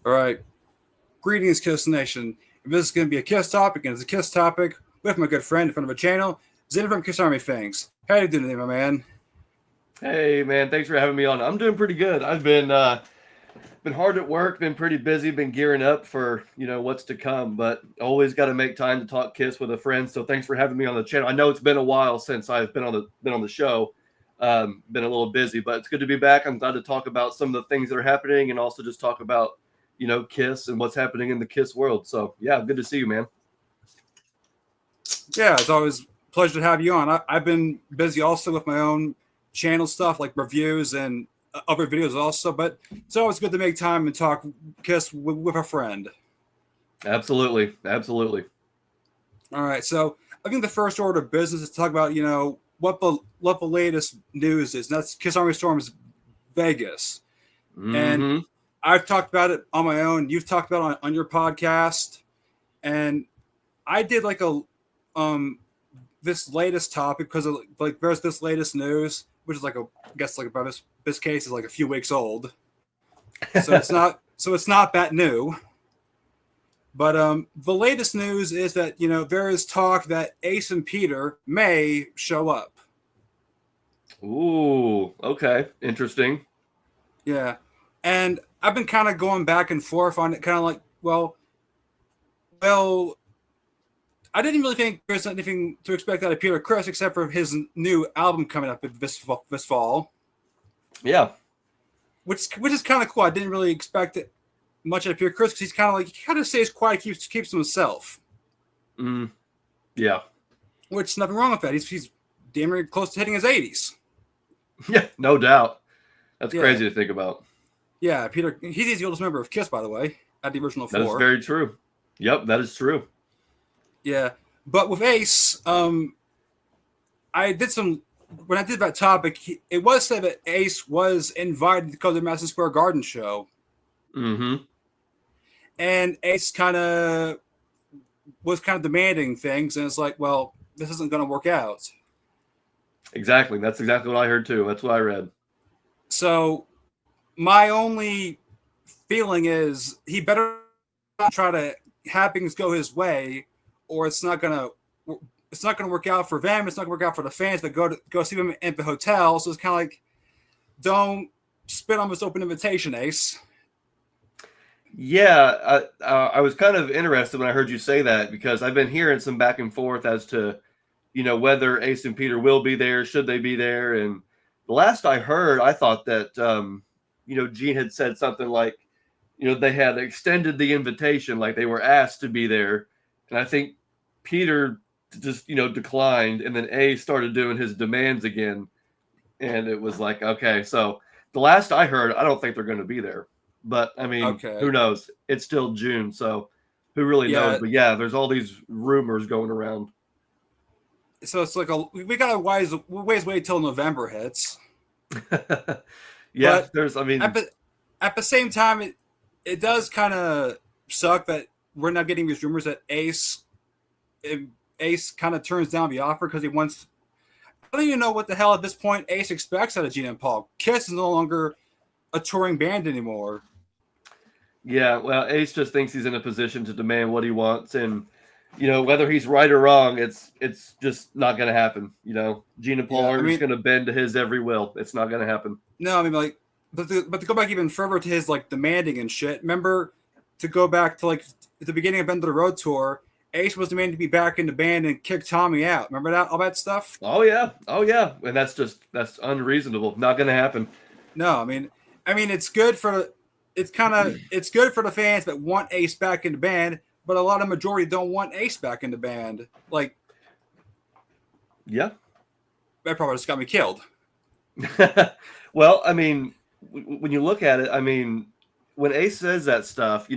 All right. Greetings, Kiss Nation. If this is going to be a Kiss topic, and it's a Kiss topic with my good friend in front of a channel, Xander from Kiss Army Fangs. How you doing today, my man? Hey man, thanks for having me on. I'm doing pretty good. I've been hard at work, been pretty busy, been gearing up for what's to come. But always got to make time to talk Kiss with a friend. So thanks for having me on the channel. I know it's been a while since I've been on the show. Been a little busy, but it's good to be back. I'm glad to talk about some of the things that are happening, and also just talk about Kiss and what's happening in the Kiss world. So yeah, good to see you, man. Yeah, it's always a pleasure to have you on. I've been busy also with my own channel stuff like reviews and other videos also, but it's always good to make time and talk Kiss with a friend. Absolutely, absolutely. All right, so I think the first order of business is to talk about what the latest news is. And that's Kiss Army Storm's Vegas, and Mm-hmm. I've talked about it on my own. You've talked about it on your podcast, and I did like a this latest topic because of like there's this latest news, which is like I guess like about this case is like a few weeks old, so it's not that new. But the latest news is that there is talk that Ace and Peter may show up. Ooh, okay, interesting. Yeah, and I've been kind of going back and forth on it, kind of like, well, I didn't really think there's anything to expect out of Peter Chris except for his new album coming up this fall, Yeah. which is kind of cool. I didn't really expect it much out of Peter Chris because he kind of stays quiet, keeps to himself, Mm, yeah. which nothing wrong with that. He's damn near close to hitting his 80s. Yeah, no doubt. That's Yeah, crazy to think about. yeah. Peter, he's the oldest member of Kiss, by the way, at the original That is four. very true. Yep, that is true. Yeah, but with Ace, I did some when I did that topic. It was said that Ace was invited to come to the Madison Square Garden show, Mm-hmm. and Ace kind of demanding things, and it's like, well, this isn't going to work out. Exactly. That's exactly what I heard too. That's what I read. So my only feeling is he better not try to have things go his way, or it's not gonna work out for them. It's not gonna work out for the fans that go see them at the hotel. So it's kind of like, don't spit on this open invitation, Ace. Yeah, I was kind of interested when I heard you say that because I've been hearing some back and forth as to, whether Ace and Peter will be there, should they be there, and the last I heard, I thought that, Gene had said something like, they had extended the invitation, like they were asked to be there, and I think Peter just, declined, and then Ace started doing his demands again, and it was like, okay, so the last I heard, I don't think they're going to be there. But I mean, Okay. who knows? It's still June, so who really knows? Yeah. But yeah, there's all these rumors going around. So it's like we got a ways wait till November hits. Yeah, But there's. I at mean, the at the same time, it does kind of suck that we're not getting these rumors that Ace kind of turns down the offer because he wants. I don't even know what the hell at this point Ace expects out of Gene and Paul. Kiss is no longer a touring band anymore. yeah. Well, Ace just thinks he's in a position to demand what he wants, and whether he's right or wrong, it's just not going to happen. Gene and Paul Yeah, I are just mean, going to bend to his every will. It's not going to happen. no, I mean like, but to go back even further to his like demanding and shit. Remember to go back to like at the beginning of End of the Road tour, Ace was demanding to be back in the band and kick Tommy out. Remember that all that stuff? Oh yeah, oh yeah, and that's unreasonable. Not going to happen. No, I mean it's good for the fans that want Ace back in the band, but a lot of majority don't want Ace back in the band. Like Yeah. that probably just got me killed. Well, I mean, when you look at it, I mean, when Ace says that stuff, you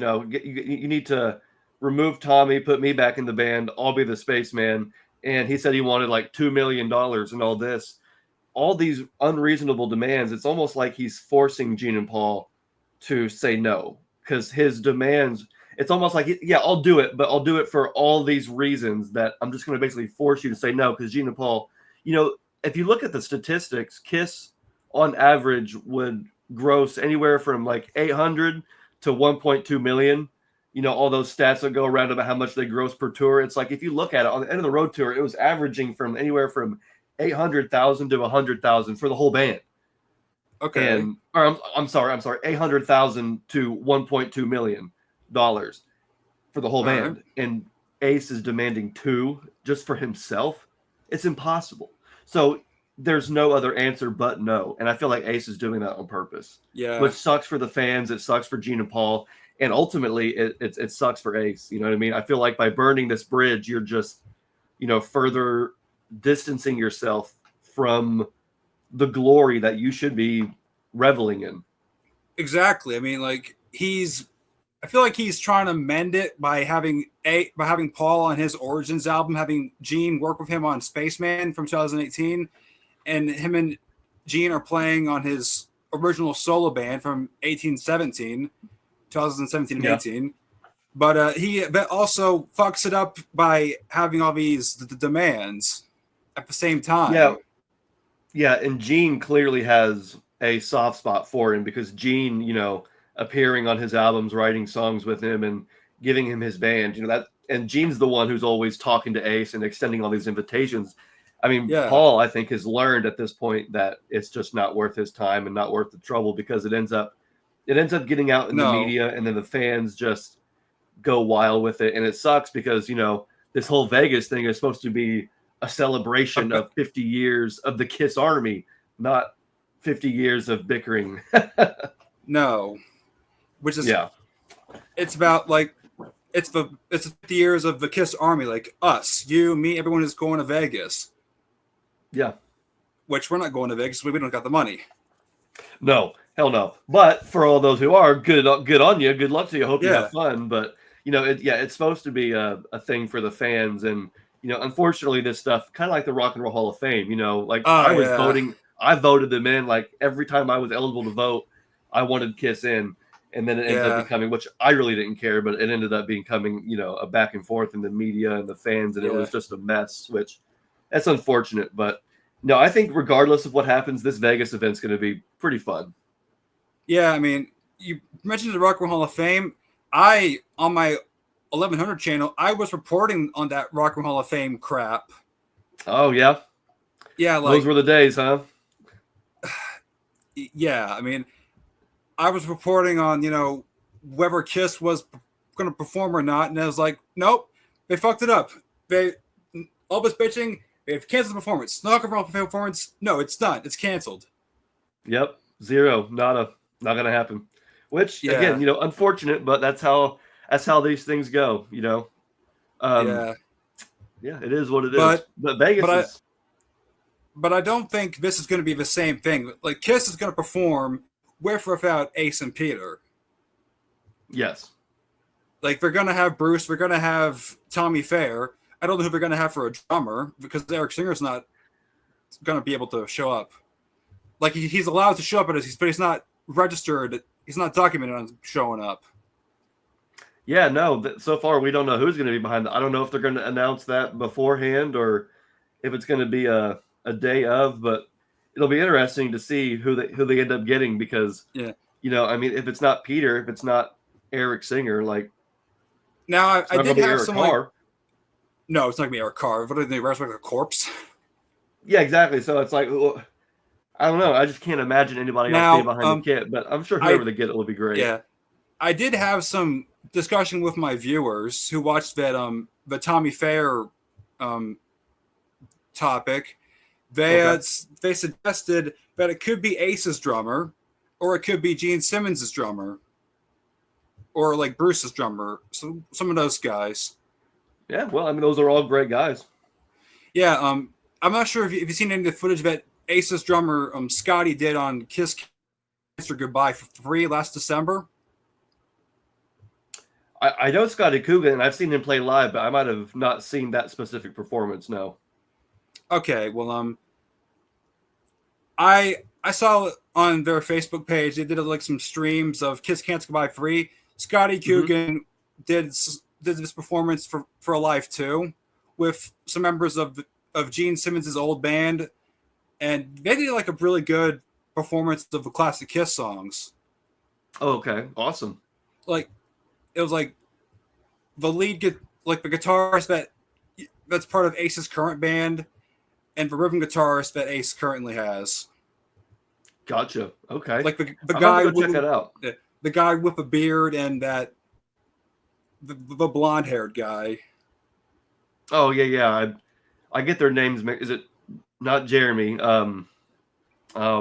need to remove Tommy, put me back in the band. I'll be the spaceman. And he said he wanted like $2 million and all these unreasonable demands. It's almost like he's forcing Gene and Paul to say no because his demands. It's almost like, yeah, I'll do it, but I'll do it for all these reasons that I'm just going to basically force you to say no because Gene and Paul, you know, if you look at the statistics, Kiss on average would gross anywhere from like 800 to 1.2 million. You know, all those stats that go around about how much they gross per tour. It's like if you look at it on the end of the road tour, it was averaging from anywhere from 800,000 to 100,000 for the whole band. Okay. And or I'm sorry, 800,000 to 1.2 million dollars for the whole All band. right. And Ace is demanding 2 just for himself. It's impossible. So there's no other answer but no. And I feel like Ace is doing that on purpose. Yeah. Which sucks for the fans. It sucks for Gene and Paul. And ultimately, it sucks for Ace. You know what I mean? I feel like by burning this bridge, you're just, you know, further distancing yourself from the glory that you should be reveling in. Exactly. I mean, like I feel like he's trying to mend it by having Paul on his Origins album, having Gene work with him on Spaceman from 2018, and him and Gene are playing on his original solo band from 2017 and Yeah. 18. But he also fucks it up by having all these demands at the same time. Yeah, and Gene clearly has a soft spot for him because Gene, you know, appearing on his albums, writing songs with him, and giving him his band, you know that. And Gene's the one who's always talking to Ace and extending all these invitations. I mean, Yeah. Paul, I think, has learned at this point that it's just not worth his time and not worth the trouble because it ends up getting out in the media, and then the fans just go wild with it, and it sucks because, you know, this whole Vegas thing is supposed to be a celebration of 50 years of the Kiss Army, not 50 years of bickering. No, which is Yeah. It's about like it's 50 years of the Kiss Army, like us, you, me, everyone is going to Vegas. Yeah. Which we're not going to Vegas. We don't got the money. No, hell no. But for all those who are, good on you. Good luck to you. Hope you have fun. But you know, it's supposed to be a thing for the fans, and you know, unfortunately, this stuff kind of like the Rock and Roll Hall of Fame. You know, like I was voting, I voted them in. Like every time I was eligible to vote, I wanted Kiss in, and then it ended up becoming, which I really didn't care, but it ended up becoming, you know, a back and forth in the media and the fans, and it was just a mess. Which that's unfortunate, but. No, I think regardless of what happens, this Vegas event's going to be pretty fun. Yeah, I mean, you mentioned the Rock and Roll Hall of Fame. On my 1100 channel, I was reporting on that Rock and Roll Hall of Fame crap. Oh, yeah? Yeah, like... Those were the days, huh? Yeah, I mean, I was reporting on, you know, whether Kiss was going to perform or not, and I was like, nope, they fucked it up. All this bitching... They've canceled the performance. Not going to performance. No, it's done. It's canceled. Yep. Zero. Not going to happen. Which, again, you know, unfortunate, but that's how these things go, you know. Yeah, it is what it is. But Vegas is... But I don't think this is going to be the same thing. Like, Kiss is going to perform with or without Ace and Peter. Yes. Like, they're going to have Bruce. They're going to have Tommy Fair. I don't know who they're going to have for a drummer because Eric Singer's not going to be able to show up. Like, he's allowed to show up, but he's not registered. He's not documented on showing up. Yeah, no. So far, we don't know who's going to be behind that. I don't know if they're going to announce that beforehand or if it's going to be a day of, but it'll be interesting to see who they end up getting because, you know, I mean, if it's not Peter, if it's not Eric Singer, like... Now, I did have some... No, it's not going to be Eric Carr. What are they, resurrect a corpse? Yeah, exactly. So it's like, I don't know. I just can't imagine anybody else being behind the kit, but I'm sure whoever they get it will be great. Yeah. I did have some discussion with my viewers who watched that the Tommy Fair topic. They suggested that it could be Ace's drummer or it could be Gene Simmons' drummer or like Bruce's drummer. So some of those guys. Yeah, well, I mean, those are all great guys. Yeah, I'm not sure if you've seen any of the footage that Ace's drummer Scotty did on Kiss Cancer Goodbye for free last December. I know Scotty Coogan, and I've seen him play live, but I might have not seen that specific performance. No. Okay, well, I saw on their Facebook page they did like some streams of Kiss Cancer Goodbye free. Scotty Coogan did this performance for a live too with some members of Gene Simmons' old band, and they did like a really good performance of the classic Kiss songs. Oh, okay, awesome. like it was like the lead get like the guitarist that's part of Ace's current band and the rhythm guitarist that Ace currently has. Gotcha. Okay. Like the I'm gonna have to guy go check that out. the guy with a beard and that the blonde haired guy. Oh yeah, yeah. I get their names. Is it not Jeremy? Oh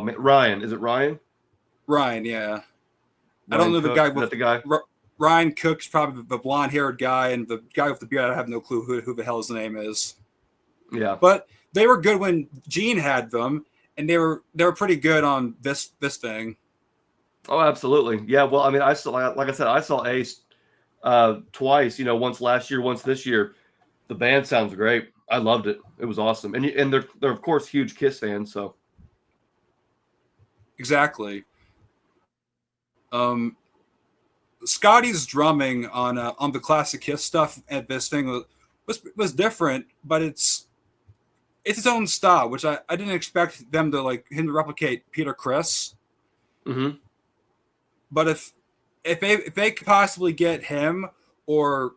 man, Ryan. Is it Ryan? Ryan, yeah. I don't Ryan know the Cook. guy Is that with the guy? Ryan Cook's probably the blonde haired guy, and the guy with the beard. I have no clue who the hell his name is. Yeah. But they were good when Gene had them, and they were pretty good on this thing. Oh, absolutely. Yeah. Well, I mean, I saw, like I said, I saw Ace twice. You know, once last year, once this year. The band sounds great. I loved it. It was awesome, and they're of course huge Kiss fans. So Exactly. Scotty's drumming on the classic Kiss stuff at this thing was different, but it's its own style, which I didn't expect them to like him to replicate Peter Criss. mm-hmm. But if they could possibly get him or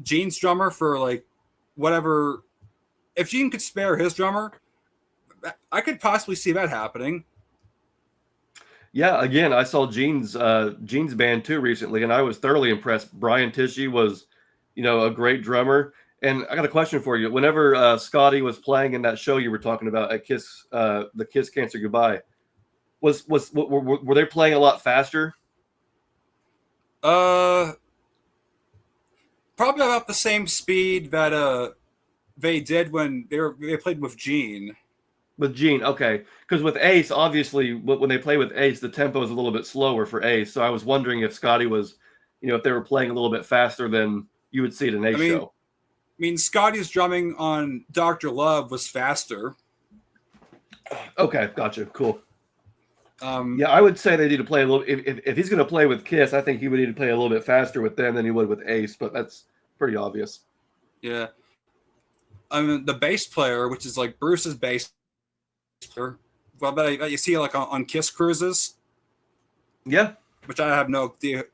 Gene's drummer for like whatever, if Gene could spare his drummer, I could possibly see that happening. Yeah, again, I saw Gene's band too recently, and I was thoroughly impressed. Brian Tichy was, a great drummer. And I got a question for you. Whenever Scotty was playing in that show you were talking about at Kiss, the Kiss Cancer Goodbye, were they playing a lot faster? Uh, Probably about the same speed that they did when they played with Gene. With Gene, okay, because with Ace, obviously, when they play with Ace, the tempo is a little bit slower for Ace. So I was wondering if Scotty was, if they were playing a little bit faster than you would see at an Ace show. I mean, Scotty's drumming on Dr. Love was faster. Okay, gotcha, cool. Yeah, I would say they need to play a little. If he's going to play with Kiss, I think he would need to play a little bit faster with them than he would with Ace. But that's pretty obvious. Yeah, I mean the bass player, which is like Bruce's bass player, well, that you see like on Kiss cruises. Yeah, which I have no idea.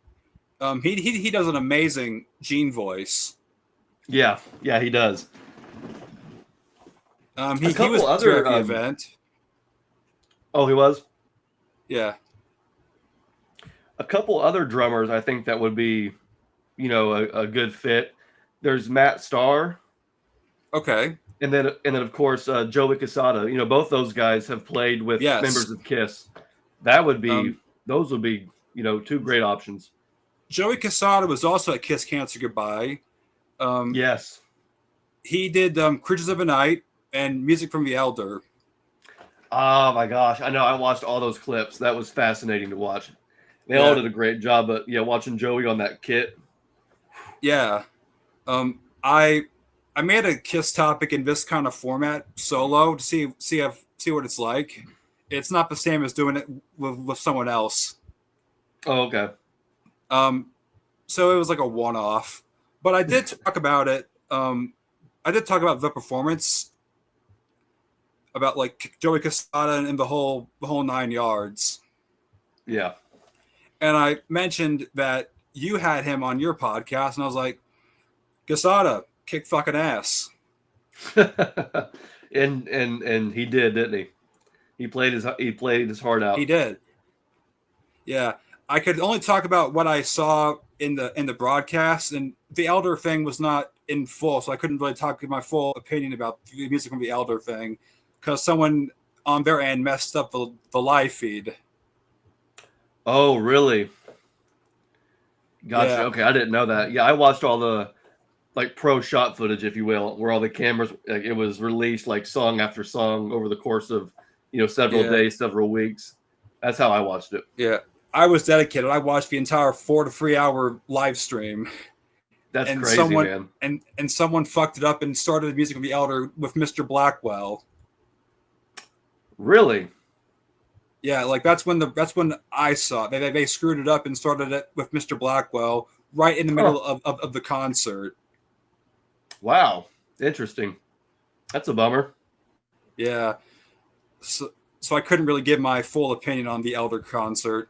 He does an amazing Gene voice. Yeah, he does. He was other at the event. Oh, he was? Yeah. A couple other drummers I think that would be, a good fit. There's Matt Starr. Okay. And then of course Joey Quesada. Both those guys have played with members of Kiss. That would be those would be, two great options. Joey Quesada was also at Kiss Cancer Goodbye. Yes. He did Creatures of the Night and Music from the Elder. Oh my gosh. I know. I watched all those clips. That was fascinating to watch. They all did a great job, but watching Joey on that kit. Yeah. I made a Kiss topic in this kind of format solo to see what it's like. It's not the same as doing it with someone else. Oh, okay. So it was like a one-off. But I did talk about it. I did talk about the performance, about like Joey Quesada and the whole 9 yards. Yeah. And I mentioned that you had him on your podcast, and I was like, Quesada, kick fucking ass. and he did, didn't he? He played his heart out. He did. Yeah. I could only talk about what I saw in the broadcast, and the Elder thing was not in full, so I couldn't really talk my full opinion about the Music from the Elder thing because someone on their end messed up the live feed. Oh, really? Gotcha. Yeah. Okay, I didn't know that. Yeah, I watched all the pro shot footage, if you will, where all the cameras, it was released like song after song over the course of several days, several weeks. That's how I watched it. Yeah. I was dedicated. I watched the entire 4 to 3 hour live stream. That's crazy, man. And someone fucked it up and started the Music from the Elder with Mr. Blackwell. Really? Yeah, like that's when I saw it. They screwed it up and started it with Mr. Blackwell right in the middle of the concert. Wow. Interesting. That's a bummer. Yeah. So I couldn't really give my full opinion on the Elder concert.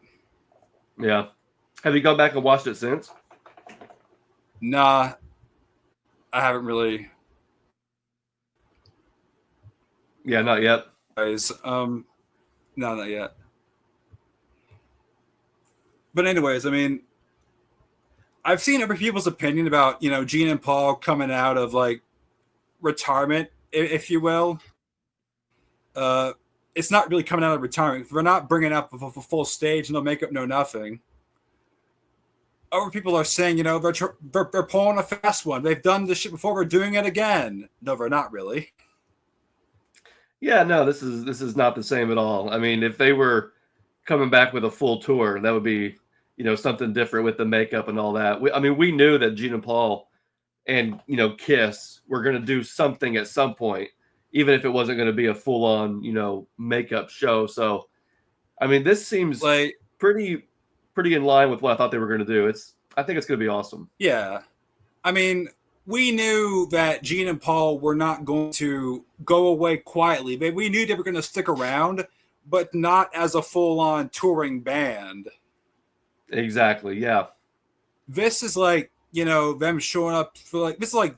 Yeah. Have you gone back and watched it since? Nah, I haven't really. Yeah, not yet. Guys, no, not yet. But anyways, I mean, I've seen other people's opinion about Gene and Paul coming out of like retirement, if you will. It's not really coming out of retirement. We're not bringing up a full stage, no makeup, no nothing. Other people are saying, they're pulling a fast one. They've done this shit before. We're doing it again. No, we're not really. Yeah, no, this is not the same at all. I mean, if they were coming back with a full tour, that would be, something different with the makeup and all that. We knew that Gene and Paul and, Kiss were going to do something at some point, even if it wasn't going to be a full on, makeup show. So, I mean, this seems like pretty in line with what I thought they were going to do. I think it's going to be awesome. Yeah. I mean, we knew that Gene and Paul were not going to go away quietly, but we knew they were going to stick around, but not as a full-on touring band. Exactly, yeah. This is like, them showing up for this is like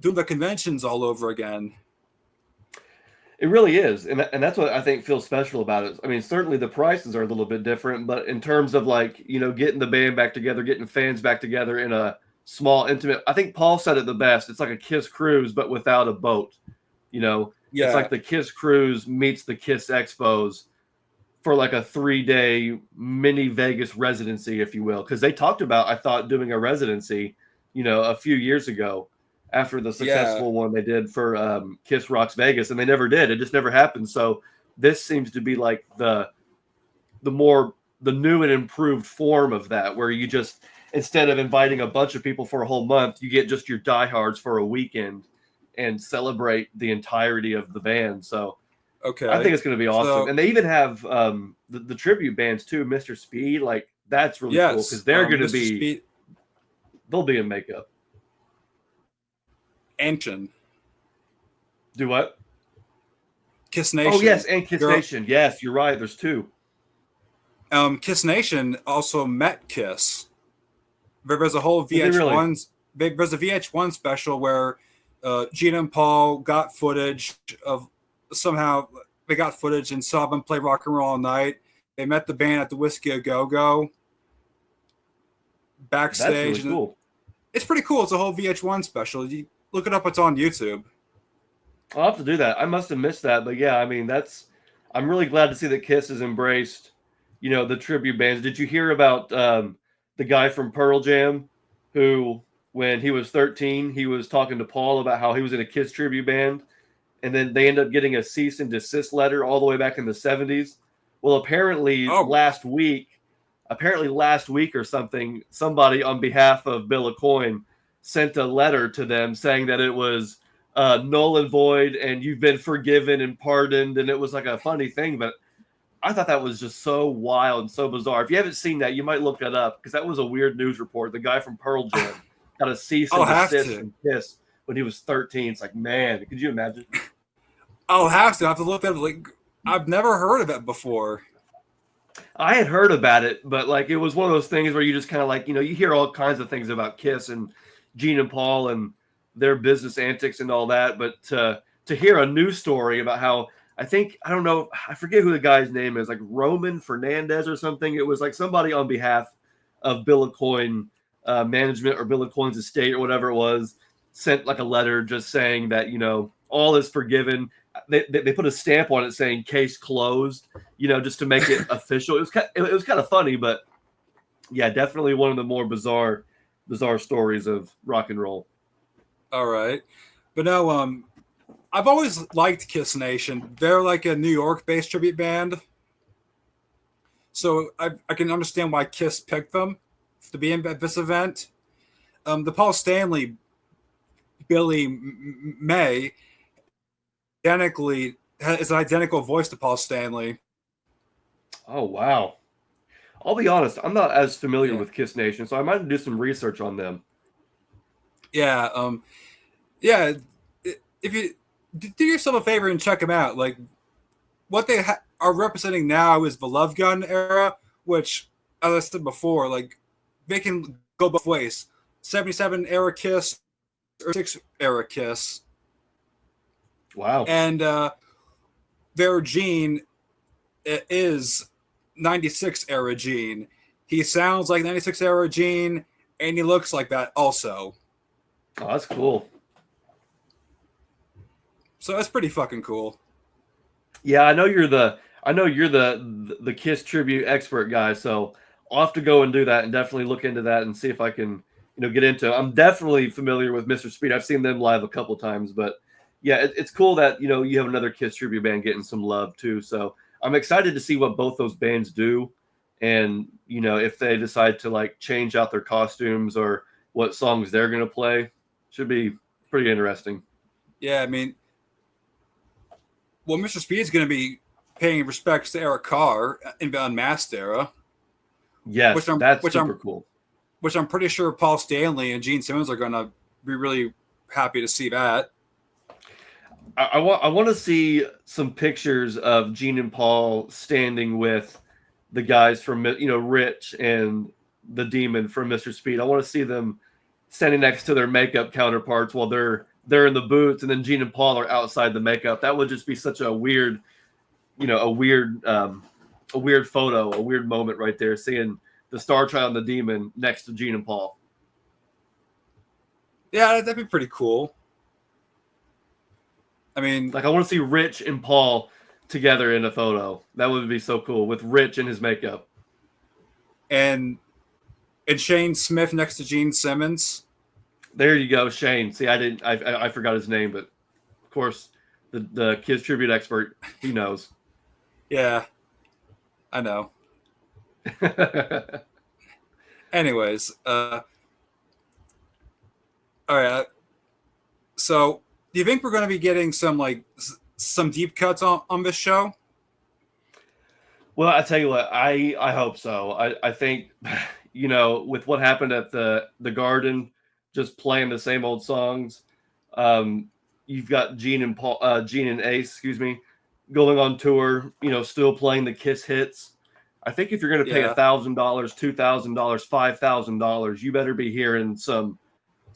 doing the conventions all over again. It really is, and that's what I think feels special about it. I mean, certainly the prices are a little bit different, but in terms of getting the band back together, getting fans back together in a small, intimate. I think Paul said it the best. It's like a Kiss cruise, but without a boat. Yeah. It's like the Kiss cruise meets the Kiss Expos for like a 3-day mini Vegas residency, if you will, because they talked about, I thought, doing a residency, a few years ago after the successful one they did for Kiss Rocks Vegas, and they never did. It just never happened. So this seems to be like the new and improved form of that, where you just, instead of inviting a bunch of people for a whole month, you get just your diehards for a weekend and celebrate the entirety of the band. So okay, I think it's going to be awesome. And they even have the tribute bands too, Mr. Speed. Like, that's really cool because they're going to be, they'll be in makeup. Ancient. Do what? Kiss Nation. Oh, yes, and Kiss Nation. Yes, you're right. There's two. Kiss Nation also met Kiss. There's a whole VH1. There's a VH1 special where Gene and Paul got footage of somehow they got footage and saw them play Rock and Roll All Night. They met the band at the Whiskey A Go Go backstage. That's really cool. It's pretty cool. It's a whole VH1 special. You look it up. It's on YouTube. I'll have to do that. I must have missed that, but yeah, I mean, I'm really glad to see that Kiss has embraced, the tribute bands. Did you hear about the guy from Pearl Jam who, when he was 13, he was talking to Paul about how he was in a Kiss tribute band, and then they ended up getting a cease and desist letter all the way back in the 70s? Well, apparently last week or something, somebody on behalf of Bill Aucoin sent a letter to them saying that it was null and void and you've been forgiven and pardoned. And it was like a funny thing, but I thought that was just so wild and so bizarre. If you haven't seen that, you might look that up because that was a weird news report. The guy from Pearl Jam got a cease and desist from Kiss when he was 13. It's like, man, could you imagine? I'll have to. I have to look at it. Like, I've never heard of it before. I had heard about it, but it was one of those things where you just kind of you hear all kinds of things about Kiss and Gene and Paul and their business antics and all that. But to hear a news story about how, I forget who the guy's name is, like Roman Fernandez or something. It was like somebody on behalf of Bill Aucoin management or Bill Aucoin's estate or whatever it was, sent like a letter just saying that, all is forgiven. They put a stamp on it saying case closed, just to make it official. It was kind of funny, but yeah, definitely one of the more bizarre stories of rock and roll. All right. But no, I've always liked Kiss Nation. They're like a New York-based tribute band. So I can understand why Kiss picked them to be in this event. The Paul Stanley, Billy May, is an identical voice to Paul Stanley. Oh, wow. I'll be honest, I'm not as familiar with Kiss Nation, so I might do some research on them. Yeah. If you do yourself a favor and check them out, like what they are representing now is the Love Gun era, which, as I said before, like they can go both ways. 77 era Kiss or 6 era Kiss. Wow. And their Gene is 96 era Gene. He sounds like 96 era Gene, and he looks like that also. Oh, that's cool. So that's pretty fucking cool. Yeah, I know you're the Kiss tribute expert guy, so I'll have to go and do that and definitely look into that and see if I can, get into it. I'm definitely familiar with Mr. Speed. I've seen them live a couple times, but yeah, it's cool that, you have another Kiss tribute band getting some love too. So I'm excited to see what both those bands do. And, if they decide to like change out their costumes or what songs they're going to play, should be pretty interesting. Yeah, I mean, well, Mr. Speed's going to be paying respects to Eric Carr in the Unmasked era. Yes, that's super cool. Which I'm pretty sure Paul Stanley and Gene Simmons are going to be really happy to see that. I want to see some pictures of Gene and Paul standing with the guys from, Rich and the Demon from Mr. Speed. I want to see them standing next to their makeup counterparts while they're in the boots, and then Gene and Paul are outside the makeup. That would just be such a weird, a weird photo, a weird moment right there, seeing the Star Child and the Demon next to Gene and Paul. Yeah, that'd be pretty cool. I mean, like I want to see Rich and Paul together in a photo. That would be so cool with Rich in his makeup. And Shane Smith next to Gene Simmons. There you go, Shane. See, I forgot his name, but of course the Kiss tribute expert, he knows. Yeah, I know. Anyways, all right. So, do you think we're going to be getting some deep cuts on this show? Well, I tell you what, I hope so. I think, with what happened at the Garden, just playing the same old songs. You've got Gene and Ace, going on tour. Still playing the Kiss hits. I think if you're going to pay $1,000, $2,000, $5,000, you better be hearing some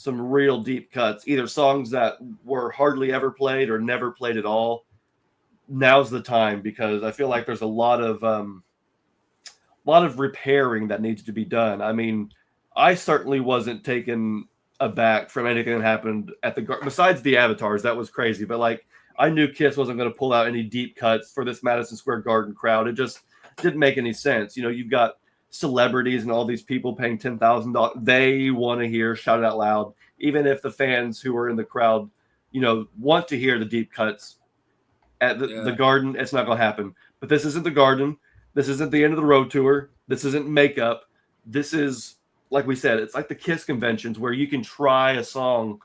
real deep cuts, either songs that were hardly ever played or never played at all. Now's the time, because I feel like there's a lot of repairing that needs to be done. I mean, I certainly wasn't taken aback from anything that happened at besides the avatars. That was crazy, but I knew Kiss wasn't going to pull out any deep cuts for this Madison Square Garden crowd. It just didn't make any sense. You've got celebrities and all these people paying $10,000. They want to hear Shout It Out Loud, even if the fans who are in the crowd, want to hear the deep cuts at the Garden. It's not going to happen. But this isn't the Garden. This isn't the end of the road tour. This isn't makeup. This is, like we said, it's like the Kiss conventions where you can try a song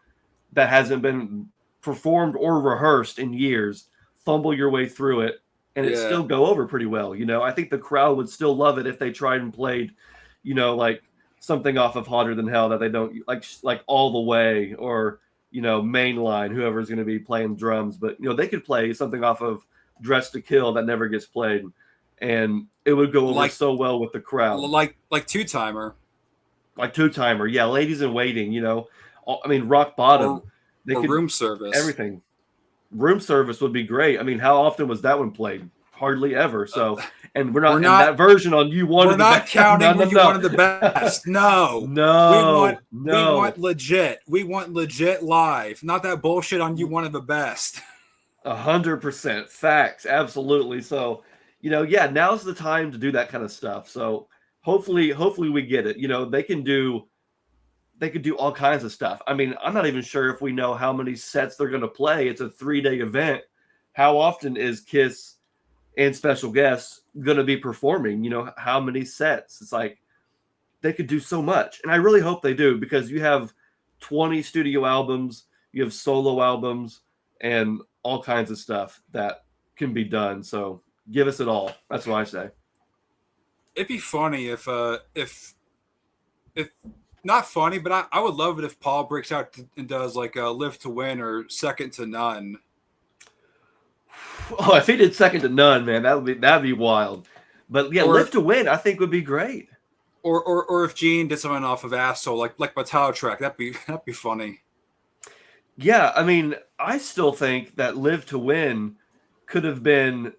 that hasn't been performed or rehearsed in years, fumble your way through it, and it still go over pretty well. I think the crowd would still love it if they tried and played, like something off of Hotter Than Hell that they don't like All the Way, or, Mainline, whoever's going to be playing drums. But, they could play something off of Dress to Kill that never gets played, and it would go over so well with the crowd. Like Two-Timer. Like Two-Timer. Yeah, Ladies in Waiting, I mean, Rock Bottom. Or Room Service. Everything. Room Service would be great. I mean, how often was that one played? Hardly ever. So, and we're not that version on You Wanted the Best. We're not counting You Wanted the Best. No. We want legit. We want legit live. Not that bullshit on You Wanted the Best. 100%. Facts. Absolutely. So, now's the time to do that kind of stuff. So hopefully we get it. They can do all kinds of stuff. I mean, I'm not even sure if we know how many sets they're going to play. It's a 3-day event. How often is Kiss and special guests going to be performing? How many sets? It's like they could do so much. And I really hope they do, because you have 20 studio albums, you have solo albums, and all kinds of stuff that can be done. So give us it all. That's what I say. It'd be funny if not funny, but I would love it if Paul breaks out and does like a Live to Win or Second to None. Oh, if he did Second to None, man, that'd be wild. But yeah, Live to Win, I think would be great. Or if Gene did something off of Asshole, like my title track, that'd be funny. Yeah, I mean, I still think that Live to Win could have been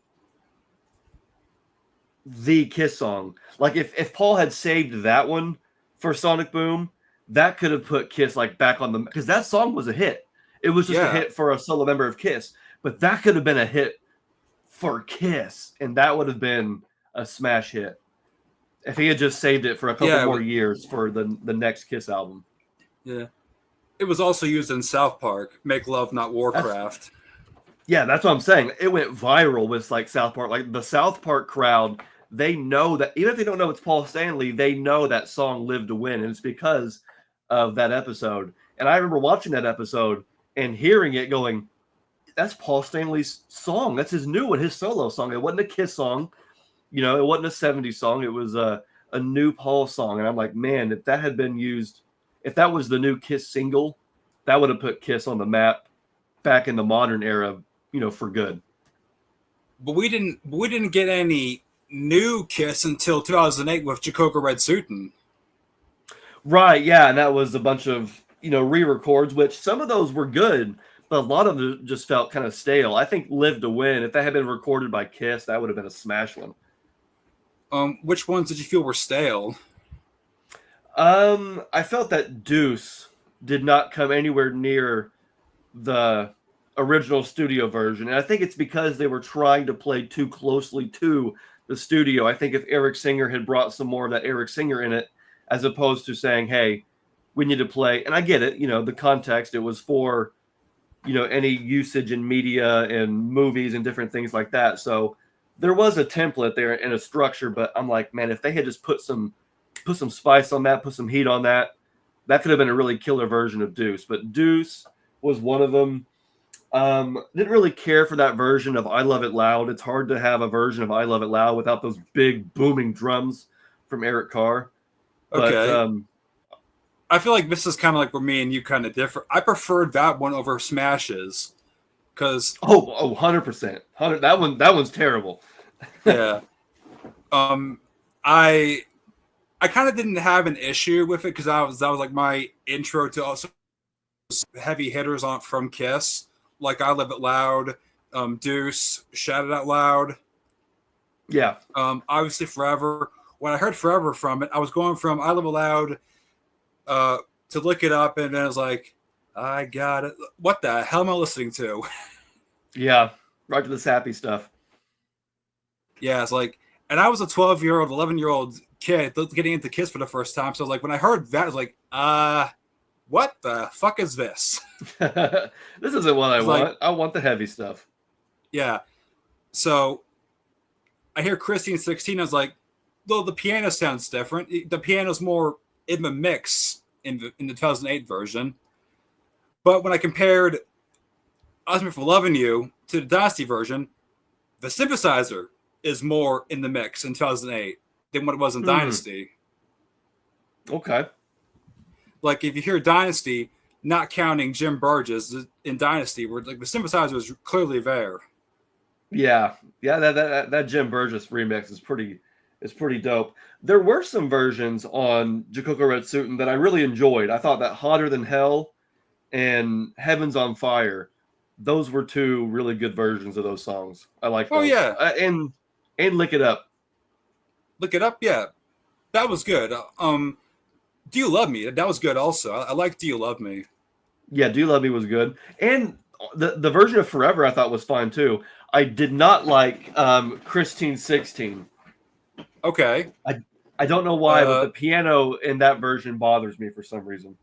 the Kiss song. Like if Paul had saved that one for Sonic Boom, that could have put Kiss like back on the, because that song was a hit. It was just a Yeah. hit for a solo member of Kiss, but that could have been a hit for Kiss, and that would have been a smash hit if he had just saved it for a couple more years for the next Kiss album. Yeah. It was also used in South Park, Make Love Not Warcraft. That's what I'm saying. It went viral with like South Park. Like the South Park crowd, they know that, even if they don't know it's Paul Stanley, they know that song Live to Win, and it's because of that episode. And I remember watching that episode and hearing it going, that's Paul Stanley's song. That's his new one, his solo song. It wasn't a Kiss song. You know, it wasn't a 70s song. It was a new Paul song. And I'm like, man, if that had been used, if that was the new Kiss single, that would have put Kiss on the map back in the modern era, you know, for good. But we didn't get any new Kiss until 2008 with Jacoka Red Suitin. Right, yeah, and that was a bunch of, you know, re-records, which some of those were good, but a lot of them just felt kind of stale. I think Live to Win, if that had been recorded by Kiss, that would have been a smash one. Which ones did you feel were stale? I felt that Deuce did not come anywhere near the original studio version, and I think it's because they were trying to play too closely to the studio. I think if Eric Singer had brought some more of that Eric Singer in it, as opposed to saying, hey, we need to play, and I get it, you know, the context, it was for, you know, any usage in media and movies and different things like that. So there was a template there and a structure, but I'm like, man, if they had just put some spice on that, put some heat on that, that could have been a really killer version of Deuce. But Deuce was one of them. Didn't really care for that version of I Love It Loud. It's hard to have a version of I Love It Loud without those big booming drums from Eric Carr. But, okay. I feel like this is kind of like where me and you kind of differ. I preferred that one over Smashes, because 100%, that one's terrible. Yeah, I kind of didn't have an issue with it because that was like my intro to also heavy hitters on from Kiss, like I Love It Loud, Deuce, Shout It Out Loud. Yeah. Obviously Forever. When I heard Forever from it, I was going from I Love It Loud to Look It Up, and then I was like, I got it. What the hell am I listening to? Yeah, right to the sappy stuff. Yeah, it's like, and I was a 12-year-old, 11-year-old kid getting into Kiss for the first time. So like when I heard that, I was like, what the fuck is this? This isn't what I want. Like, I want the heavy stuff. Yeah. So I hear Christine 16. I was like, though the piano sounds different. The piano's more in the mix in the 2008 version. But when I compared I Was Made for Loving You to the Dynasty version, the synthesizer is more in the mix in 2008 than what it was in Dynasty. Okay. Like if you hear Dynasty, not counting Jim Burgess in Dynasty, where like the synthesizer is clearly there. Yeah, that Jim Burgess remix is pretty dope. There were some versions on Jacoka Red Suitin that I really enjoyed. I thought that Hotter Than Hell and Heaven's on Fire, those were two really good versions of those songs. I like those. Oh yeah, and Lick It Up. Lick It Up, yeah, that was good. Do You Love Me? That was good also. I like Do You Love Me. Yeah, Do You Love Me was good. And the version of Forever I thought was fine too. I did not like Christine 16. Okay. I don't know why, but the piano in that version bothers me for some reason.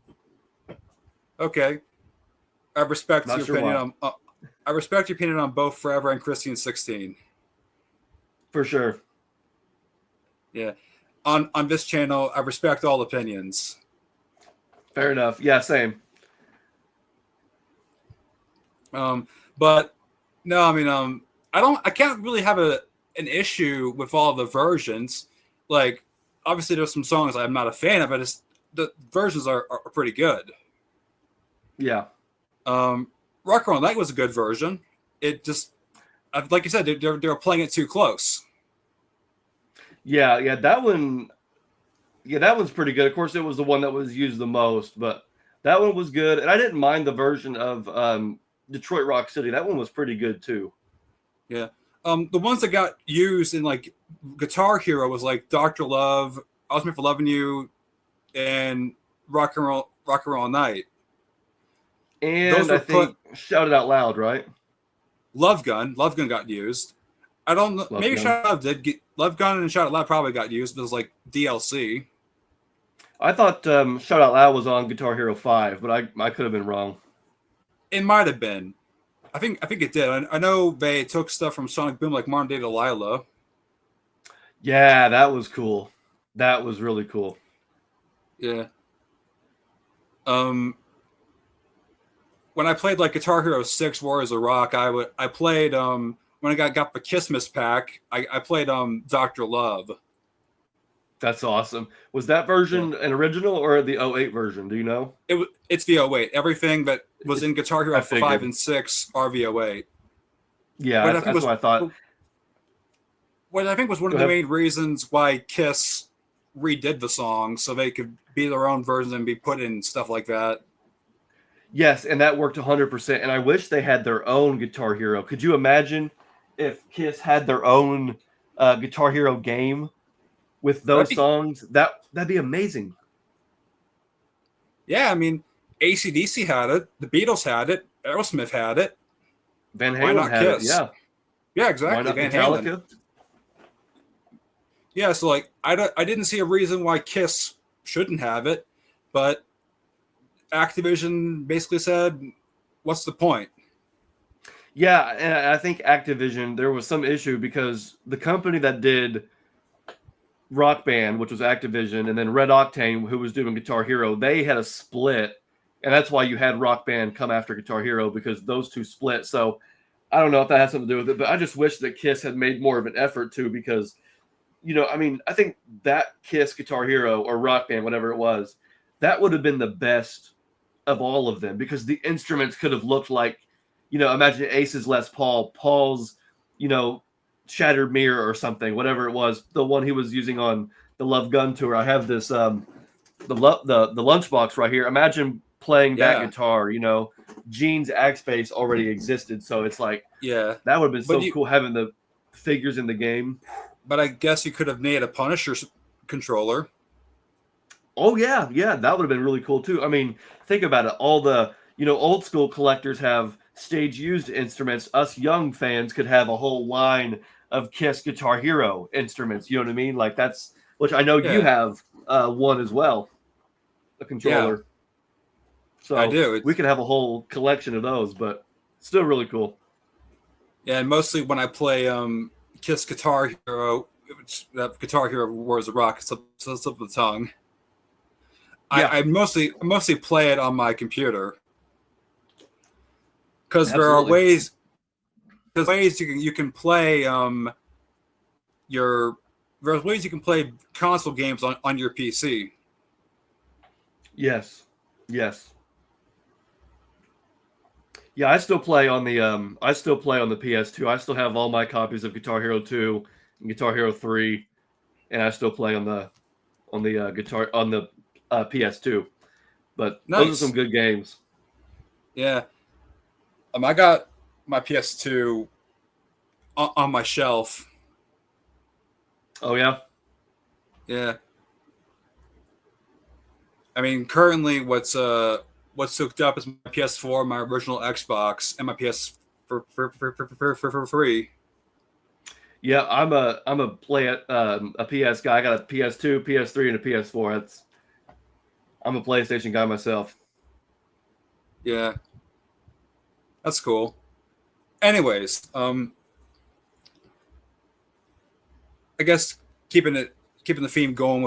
Okay. I respect Not your sure opinion on I respect your opinion on both Forever and Christine 16. For sure. Yeah. On this channel, I respect all opinions. Fair enough. Yeah, same. But no, I mean, I can't really have an issue with all the versions. Like, obviously, there's some songs I'm not a fan of, but the versions are pretty good. Yeah. Rock All Night was a good version. It just, like you said, they were playing it too close. Yeah, that one. Yeah, that one's pretty good. Of course, it was the one that was used the most, but that one was good. And I didn't mind the version of Detroit Rock City. That one was pretty good too. Yeah. The ones that got used in like Guitar Hero was like Doctor Love, I Was Made for Loving You, and Rock and Roll All Night. Those And I were put think Shout It Out Loud, right? Love Gun got used. I don't know. Love Maybe Gun. Shout Out Loud did get Love Gun and Shout Out Loud probably got used, but it was like DLC. I thought Shout Out Loud was on Guitar Hero 5, but I could have been wrong. It might have been. I think it did. I know they took stuff from Sonic Boom like Modern Day Delilah. Yeah, that was cool. That was really cool. Yeah. When I played like Guitar Hero 6 Warriors of Rock, I played when I got the Christmas pack, I played Dr. Love. That's awesome. Was that version an original or the '08 version? Do you know? It's the 08. Everything that was in Guitar Hero 5 and 6 are the 08. Yeah, that's what I thought. What I think was one of the main reasons why Kiss redid the song, so they could be their own versions and be put in stuff like that. Yes, and that worked 100%. And I wish they had their own Guitar Hero. Could you imagine if Kiss had their own Guitar Hero game with those songs? That'd be amazing. Yeah, I mean, AC/DC had it, the Beatles had it, Aerosmith had it. Van Halen had it, yeah. Yeah, exactly. Van Halen. Yeah, so like I didn't see a reason why Kiss shouldn't have it, but Activision basically said, "What's the point?" Yeah, and I think Activision, there was some issue because the company that did Rock Band, which was Activision, and then Red Octane, who was doing Guitar Hero, they had a split, and that's why you had Rock Band come after Guitar Hero, because those two split. So I don't know if that has something to do with it, but I just wish that Kiss had made more of an effort too, because I mean, I think that Kiss Guitar Hero or Rock Band, whatever it was, that would have been the best of all of them, because the instruments could have looked like, imagine Ace's Les Paul, Paul's, Shattered Mirror or something, whatever it was, the one he was using on the Love Gun tour. I have this the lunchbox right here. Imagine playing that guitar. Gene's Axpace already existed, so it's like, that would have been so cool having the figures in the game. But I guess you could have made a Punisher controller. Oh yeah, that would have been really cool too. I mean, think about it. All the old school collectors have stage used instruments. Us young fans could have a whole line of Kiss Guitar Hero instruments. You know what I mean? Like that's, which I know you have one as well, a controller. Yeah. So I do. We could have a whole collection of those, but still really cool. Yeah, and mostly when I play Kiss Guitar Hero, Guitar Hero Wars of Rock, it's up the tongue. Yeah. I mostly play it on my computer because there are ways. There's ways you can play there's ways you can play console games on your PC. Yes. Yeah, I still play on the PS2. I still have all my copies of Guitar Hero 2 and Guitar Hero 3, and I still play on the PS2. But those are some good games. Yeah. I got my PS2 on my shelf. Oh yeah. Yeah. I mean, currently what's hooked up is my PS4, my original Xbox, and my PS for free. Yeah, I'm a PS guy. I got a PS2, PS3, and a PS4. I'm a PlayStation guy myself. Yeah. That's cool. Anyways, I guess keeping the theme going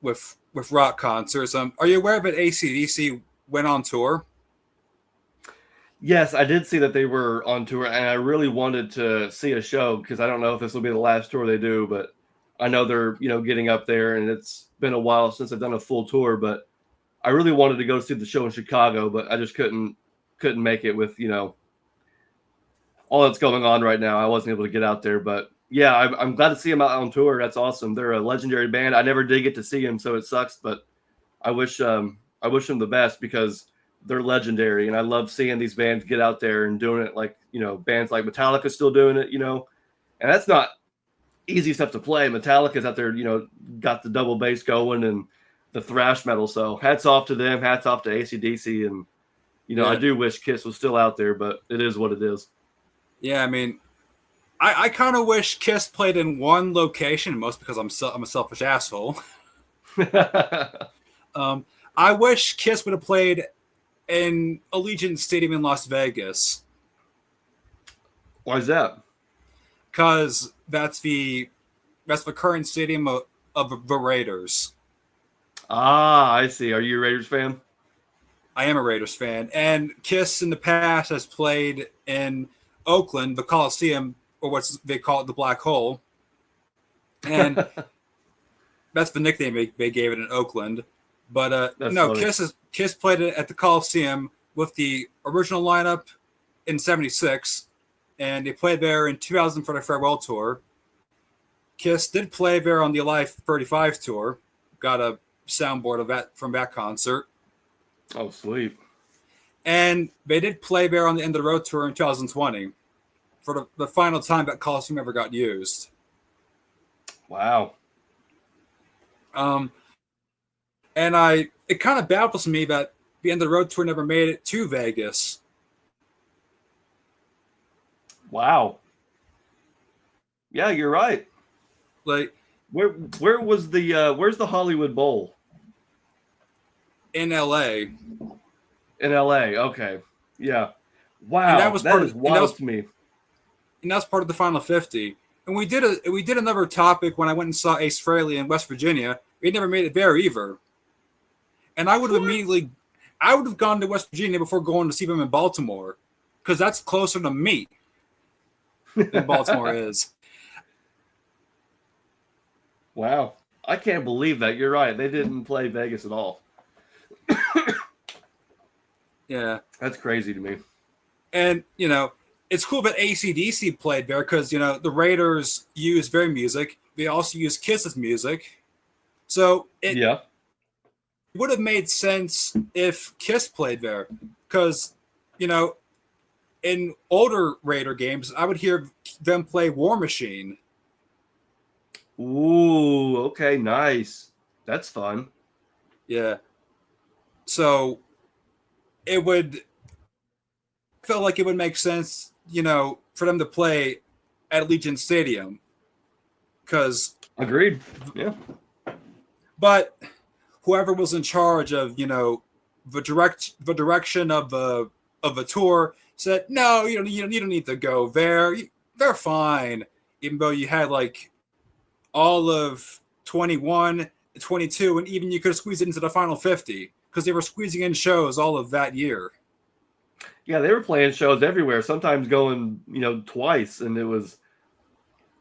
with rock concerts. Are you aware that AC/DC went on tour? Yes, I did see that they were on tour, and I really wanted to see a show because I don't know if this will be the last tour they do, but I know they're getting up there, and it's been a while since I've done a full tour. But I really wanted to go see the show in Chicago, but I just couldn't make it with all that's going on right now. I wasn't able to get out there, but Yeah, I'm glad to see them out on tour. That's awesome. They're a legendary band. I never did get to see them, so it sucks. But I wish them the best because they're legendary, and I love seeing these bands get out there and doing it. Like bands like Metallica still doing it. And that's not easy stuff to play. Metallica's out there, got the double bass going and the thrash metal. So hats off to them. Hats off to AC/DC. And I do wish Kiss was still out there, but it is what it is. Yeah, I mean, I kind of wish Kiss played in one location, most because I'm a selfish asshole. I wish Kiss would have played in Allegiant Stadium in Las Vegas. Why is that? Because that's the current stadium of the Raiders. Ah, I see. Are you a Raiders fan? I am a Raiders fan, and Kiss in the past has played in Oakland, the Coliseum, or what they call it, the Black Hole, and that's the nickname they gave it in Oakland. But no, funny. Kiss played it at the Coliseum with the original lineup in '76, and they played there in 2000 for the farewell tour. Kiss did play there on the Alive 35 tour. Got a soundboard of that from that concert. Oh, sweet. And they did play there on the End of the Road tour in 2020 for the final time that Coliseum ever got used. Wow. And it kind of baffles me that the End of the Road tour never made it to Vegas. Wow. Yeah, you're right. Like, where was the where's the Hollywood Bowl? In LA. In LA, okay. Yeah. Wow. That is wild to me. And that's part of the Final 50. And we did another topic when I went and saw Ace Frehley in West Virginia. It never made it there either. And I would have gone to West Virginia before going to see them in Baltimore, because that's closer to me than Baltimore is. Wow. I can't believe that. You're right. They didn't play Vegas at all. Yeah. That's crazy to me. And, it's cool that AC/DC played there because, the Raiders use their music. They also use Kiss's music. So it would have made sense if Kiss played there because, in older Raider games, I would hear them play War Machine. Ooh, okay, nice. That's fun. Yeah. So it would feel like it would make sense, for them to play at Allegiant Stadium. Because agreed. Yeah. But whoever was in charge of, the direction of the tour said, no, you don't need to go there. They're fine. Even though you had like all of 21, 22, and even you could squeeze it into the Final 50 because they were squeezing in shows all of that year. Yeah, they were playing shows everywhere, sometimes going, twice. And it was,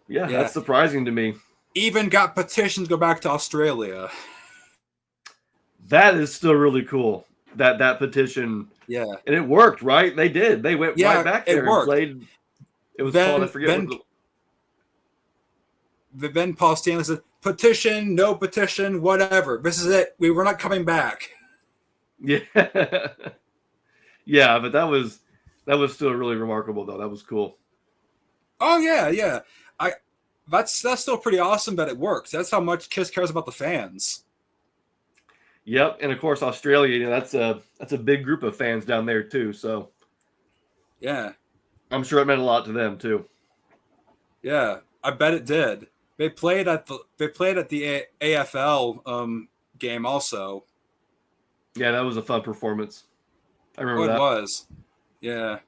that's surprising to me. Even got petitions to go back to Australia. That is still really cool. That petition. Yeah. And it worked, right? They did. They went right back there and played. It was called, I forget then Paul Stanley said, petition, no petition, whatever. This is it. We're not coming back. Yeah. Yeah, but that was still really remarkable though. That was cool. Oh yeah. That's still pretty awesome that it works. That's how much Kiss cares about the fans. Yep, and of course Australia, that's a big group of fans down there too. So yeah, I'm sure it meant a lot to them too. Yeah, I bet it did. They played at the AFL game also. Yeah, that was a fun performance. I remember that. It was. Yeah.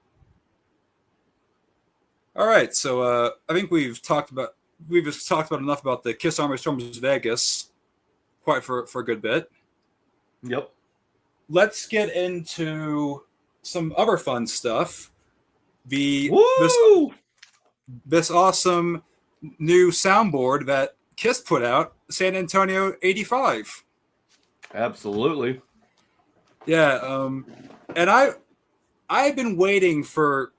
All right, so I think we've talked about enough about the Kiss Army Storms Vegas, quite for a good bit. Yep. Let's get into some other fun stuff. This awesome new soundboard that Kiss put out, San Antonio 85. Absolutely. Yeah, and I've been waiting for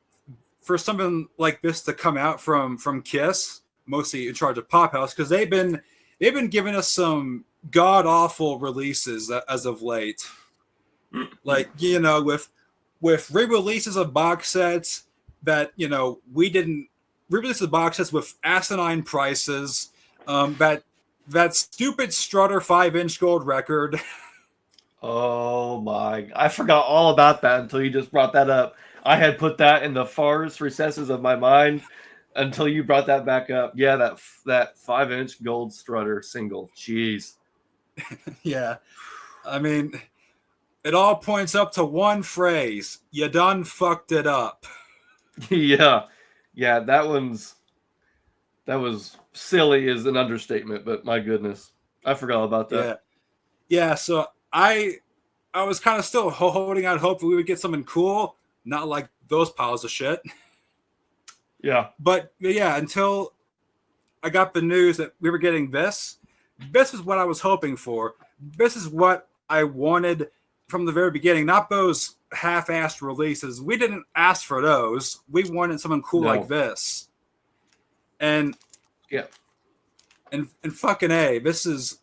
something like this to come out from Kiss mostly in charge of Pop House, because they've been giving us some god awful releases as of late. Like, with re-releases of box sets that we didn't re-release the box sets with asinine prices. That stupid Strutter 5-inch gold record. Oh my! I forgot all about that until you just brought that up. I had put that in the farthest recesses of my mind until you brought that back up. Yeah, that 5-inch gold Strutter single. Jeez. Yeah, I mean, it all points up to one phrase: "You done fucked it up." Yeah, that was silly is an understatement, but my goodness, I forgot about that. Yeah. So I was kind of still holding out hope that we would get something cool, not like those piles of shit. Yeah. But yeah, until I got the news that we were getting this is what I was hoping for. This is what I wanted from the very beginning, not those half-assed releases. We didn't ask for those. We wanted something cool like this. And yeah. And fucking A, this is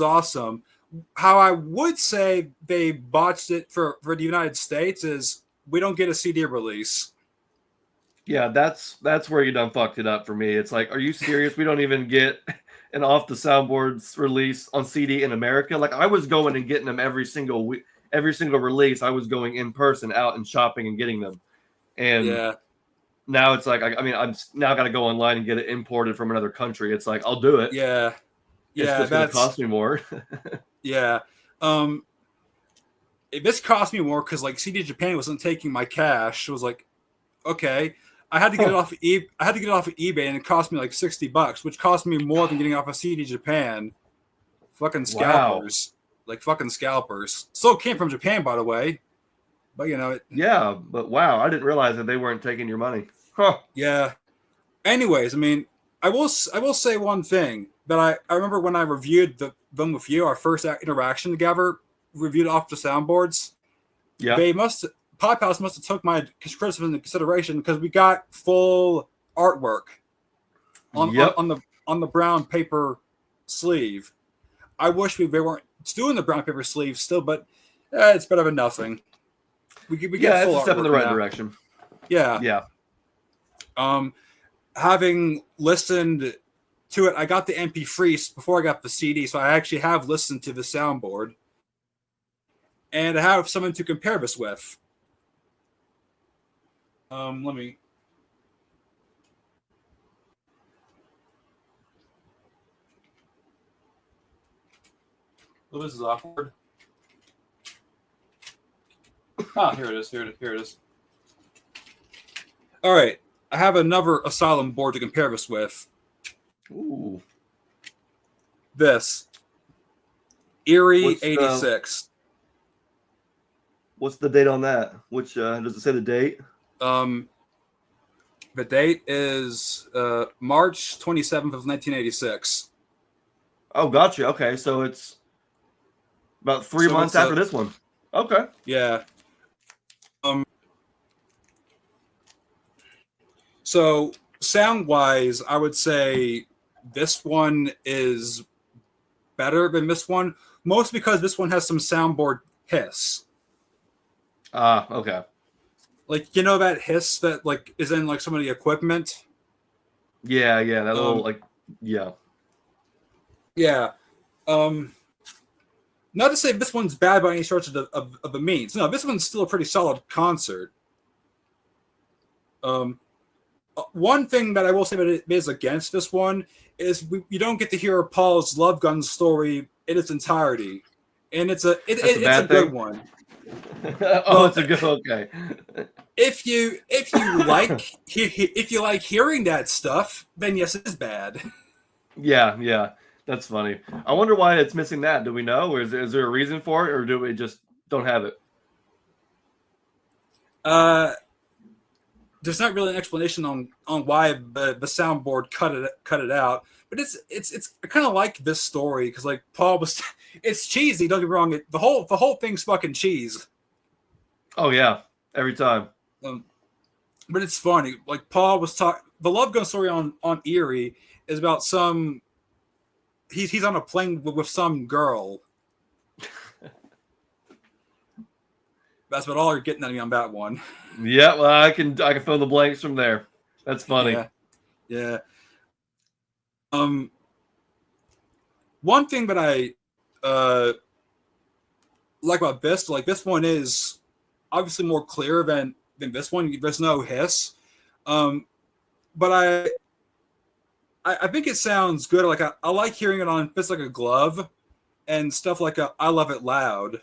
awesome. How I would say they botched it for the United States is we don't get a CD release. Yeah, that's where you done fucked it up for me. It's like, are you serious? We don't even get an off the Soundboards release on CD in America. Like, I was going and getting them every single release. I was going in person out and shopping and getting them. And now it's like, I'm now got to go online and get it imported from another country. It's like, I'll do it. Yeah. It's just going to cost me more. Yeah. This cost me more because like CD Japan wasn't taking my cash. It was like, okay, I had to get it off. I had to get it off of eBay, and it cost me like $60, which cost me more than getting off of CD Japan. Fucking scalpers, like fucking scalpers. Still came from Japan, by the way. But yeah, but wow, I didn't realize that they weren't taking your money. Huh. Yeah. Anyways, I mean, I will say one thing that I remember when I reviewed them with you, our first interaction together, reviewed off the Soundboards. Yeah. Pop House must have took my criticism into consideration because we got full artwork on the brown paper sleeve. I wish they weren't doing the brown paper sleeve still, but it's better than nothing. We get full it's a step in the right now. direction. Yeah. Having listened to it, I got the MP3 before I got the CD, so I actually have listened to the Soundboard, and I have something to compare this with. Let me. Oh, this is awkward. Here it is. All right. I have another Asylum board to compare this with. Ooh. This. Erie 86. What's the date on that? Which does it say the date? The date is March 27th of 1986. Oh, gotcha. Okay, so it's about 3 months after this one. Okay. Yeah. So sound-wise, I would say this one is better than this one, mostly because this one has some Soundboard hiss. Okay. Like, that hiss that like is in like some of the equipment? Yeah, that little like yeah. Yeah. Not to say this one's bad by any stretch of the means. No, this one's still a pretty solid concert. One thing that I will say that it is against this one is you don't get to hear Paul's Love Gun story in its entirety, and it's a good one. It's a good okay. If you like hearing that stuff, then yes, it is bad. Yeah, that's funny. I wonder why it's missing that. Do we know, or is there a reason for it, or do we just don't have it? There's not really an explanation on why the Soundboard cut it out, but it's kind of like this story because like Paul was, it's cheesy. Don't get me wrong. The whole thing's fucking cheese. Oh yeah, every time. But it's funny. Like Paul was talking the Love Gun story on Erie is about some. He's on a plane with some girl. That's about all you're getting at me on that one. Yeah, well, I can fill the blanks from there. That's funny. Yeah. One thing that I like about this, like this one is obviously more clear than this one. There's no hiss. But I think it sounds good. Like I like hearing it on Fits Like a Glove and stuff like I Love It Loud.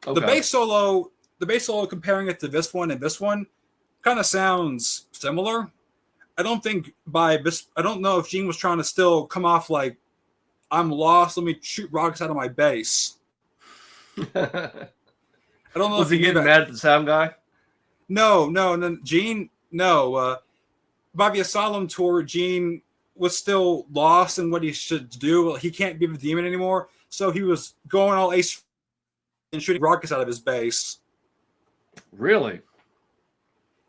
Okay. The bass solo comparing it to this one and this one kind of sounds similar. I don't know if Gene was trying to still come off like I'm lost, let me shoot rocks out of my bass. I don't know. Was he getting mad at the sound guy? No, Gene, no. By the Asylum tour, Gene was still lost in what he should do. He can't be the demon anymore, so he was going all ace and shooting rockets out of his bass. Really?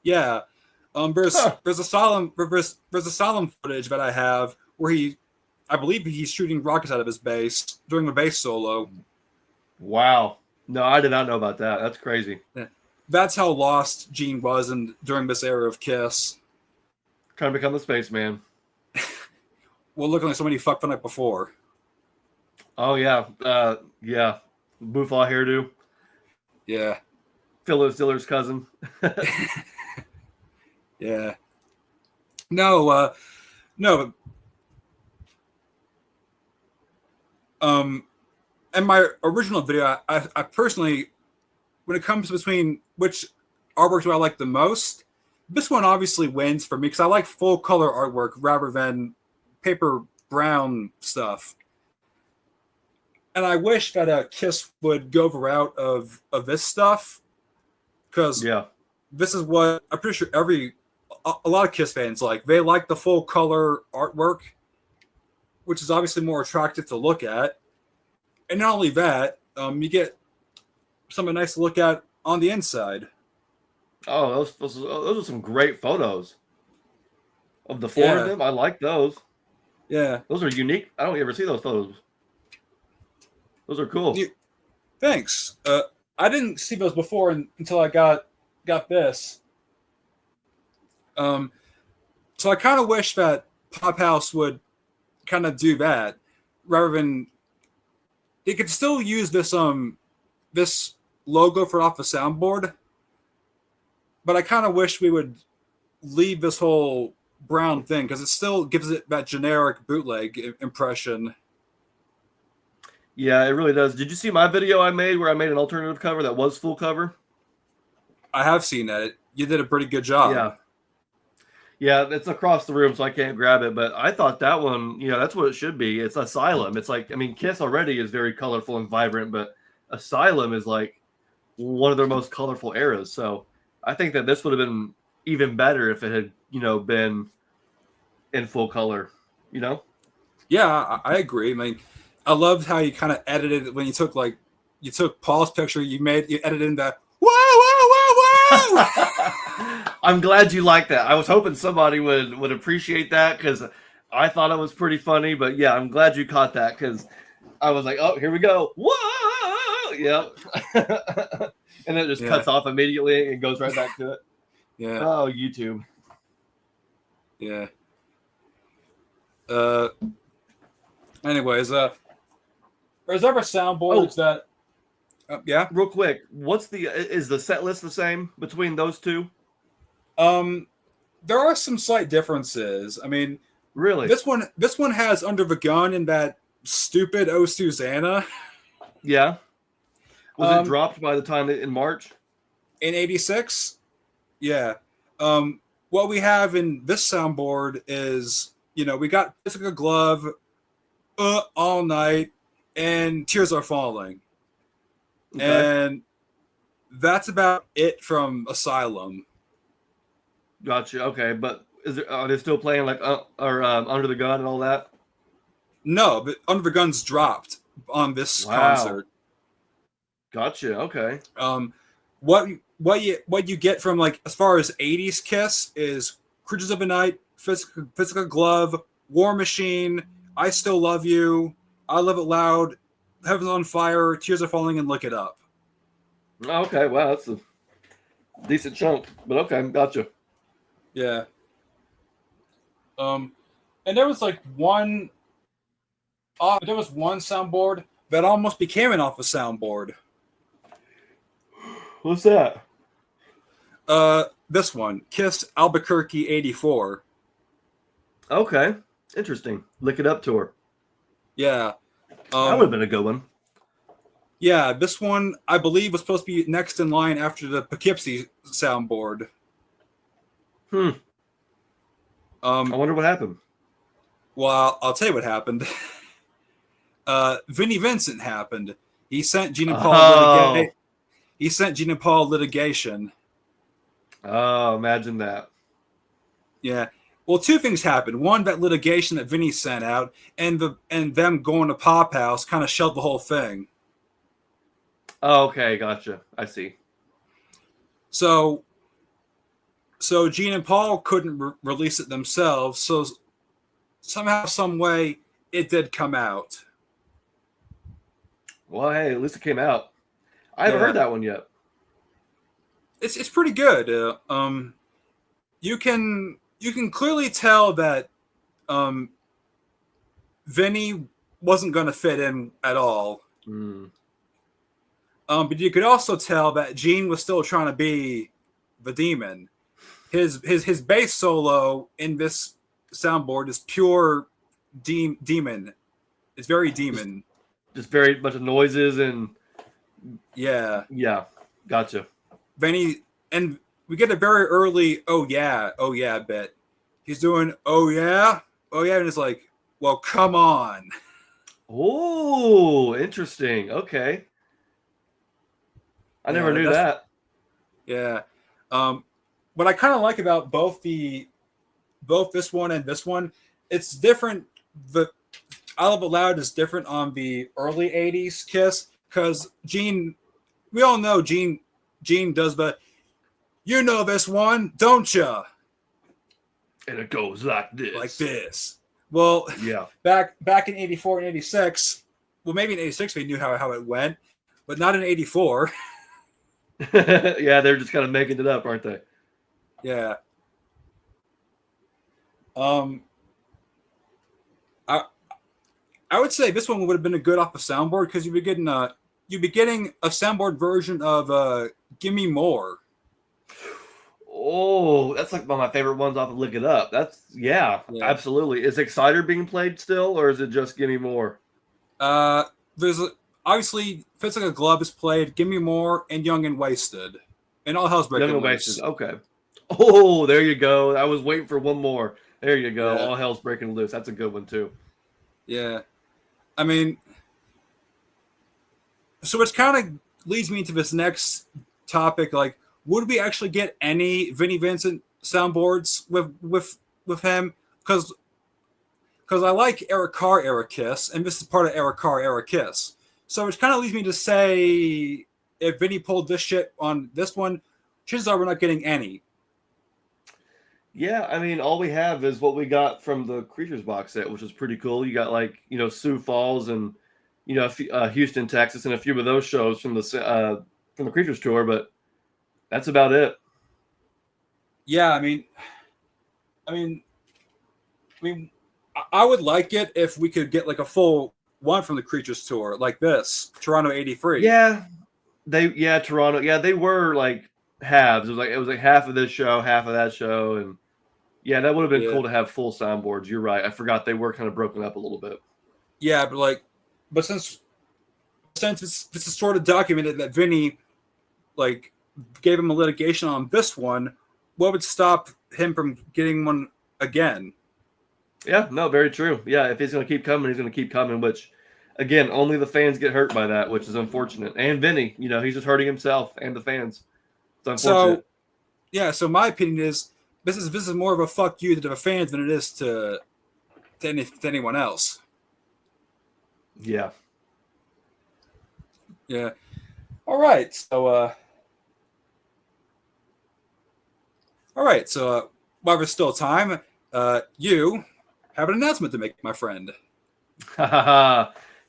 Yeah. There's Asylum footage that I have where I believe he's shooting rockets out of his bass during the bass solo. Wow. No, I did not know about that. That's crazy. That's how lost Gene was during this era of Kiss. Trying to become the spaceman. Well, looking like somebody fucked the night before. Oh, yeah. Yeah. Booflaw hairdo. Yeah. Philo Stiller's cousin. Yeah. No. And my original video, I personally, when it comes between which artwork do I like the most, this one obviously wins for me because I like full color artwork rather than paper brown stuff. And I wish that Kiss would go the route of this stuff because this is what I'm pretty sure a lot of Kiss fans like. They like the full color artwork, which is obviously more attractive to look at. And not only that, you get something nice to look at on the inside. Oh, those are some great photos of the four of them. I like those. Yeah. Those are unique. I don't ever see those photos. Those are cool. Thanks. I didn't see those before until I got this. So I kind of wish that Pop House would kind of do that rather than they could still use this logo for off the soundboard, but I kind of wish we would leave this whole brown thing because it still gives it that generic bootleg impression. Yeah, it really does. Did you see my video I made where I made an alternative cover that was full cover? I have seen that. You did a pretty good job. Yeah, it's across the room, so I can't grab it. But I thought that one, that's what it should be. It's Asylum. It's like, Kiss already is very colorful and vibrant, but Asylum is like one of their most colorful eras. So I think that this would have been even better if it had, been in full color, Yeah, I agree. I loved how you kind of edited when you took Paul's picture, you edited in that, whoa, whoa, whoa, whoa. I'm glad you like that. I was hoping somebody would appreciate that because I thought it was pretty funny. But yeah, I'm glad you caught that because I was like, oh, here we go. Whoa! Yep. And it just cuts off immediately and goes right back to it. Yeah. Oh, YouTube. Yeah. Anyways, there's other soundboards that. Yeah. Real quick, is the set list the same between those two? There are some slight differences. Really, this one has Under the Gun and that stupid Oh Susanna. Yeah. Was it dropped by the time in March? In '86? Yeah. What we have in this soundboard is, we got Physical Glove, All Night, and Tears Are Falling. Okay. And that's about it from Asylum. Gotcha. Okay, but are they still playing like Under the Gun and all that? No, but Under the Gun's dropped on this concert. Gotcha. Okay. What you get from as far as '80s Kiss is Creatures of the Night, Physical Glove, War Machine, I Still Love You, I Love It Loud, Heaven's on Fire, Tears Are Falling, and Lick It Up. Okay, wow, that's a decent chunk. But okay, gotcha. Yeah. And there was like there was one soundboard that almost became an Alpha soundboard. What's that? This one, Kiss Albuquerque '84. Okay, interesting. Lick It Up tour. Yeah. That would have been a good one. Yeah, this one I believe was supposed to be next in line after the Poughkeepsie soundboard. I wonder what happened. Well, I'll tell you what happened. Vinnie Vincent happened. He sent Gene and Paul He sent Gene and Paul litigation. Oh, imagine that. Yeah. Well, two things happened. One, that litigation that Vinny sent out, and them going to Pop House kind of shut the whole thing. Oh, okay, gotcha. I see. So Gene and Paul couldn't release it themselves. So somehow, some way, it did come out. Well, hey, at least it came out. I haven't heard that one yet. It's pretty good. You can clearly tell that Vinny wasn't going to fit in at all. But you could also tell that Gene was still trying to be the demon. His bass solo in this soundboard is pure demon. It's very demon. Just very much of noises and yeah, gotcha. Vinny, and we get a very early oh yeah bit. He's doing oh yeah, and it's like, well, come on. Oh, interesting. Okay. I never knew that. Yeah. What I kind of like about both this one and this one, it's different. The I Love It Loud is different on the early 80s Kiss because Gene, we all know Gene does the, you know this one, don't ya? And it goes like this. Like this. Well, yeah. Back in 84 and 86, well, maybe in 86 we knew how it went, but not in 84. Yeah, they're just kind of making it up, aren't they? Yeah. I would say this one would have been a good off the soundboard because you'd be getting a soundboard version of "Gimme More." Oh, that's like one of my favorite ones off of Lick It Up. That's yeah, absolutely. Is Exciter being played still, or is it just Gimme More? There's obviously Fits Like a Glove is played, Gimme More, and Young and Wasted, and All Hell's Breaking Loose. Wasted. Okay. Oh, there you go. I was waiting for one more. There you go. Yeah. All Hell's Breaking Loose. That's a good one too. Yeah. I mean, so it kind of leads me into this next topic. Like, would we actually get any Vinnie Vincent soundboards with him? Because I like Eric Carr era Kiss, and this is part of Eric Carr era Kiss. So it kind of leads me to say, if Vinnie pulled this shit on this one, chances are we're not getting any. Yeah, I mean, all we have is what we got from the Creatures box set, which is pretty cool. You got Sioux Falls and Houston, Texas, and a few of those shows from the Creatures tour, but that's about it. Yeah, I would like it if we could get like a full one from the Creatures tour, like this Toronto '83. Yeah, Toronto. Yeah, they were like halves. It was like half of this show, half of that show, and. Yeah, that would have been cool to have full soundboards. You're right. I forgot they were kind of broken up a little bit. Yeah, but since this is sort of documented that Vinny gave him a litigation on this one, what would stop him from getting one again? Yeah, no, very true. Yeah, if he's going to keep coming, he's going to keep coming, which, again, only the fans get hurt by that, which is unfortunate. And Vinny, he's just hurting himself and the fans. It's unfortunate. So my opinion is, This is more of a fuck you to the fans than it is to anyone else. Yeah. Yeah. All right. So while there's still time, you have an announcement to make, my friend.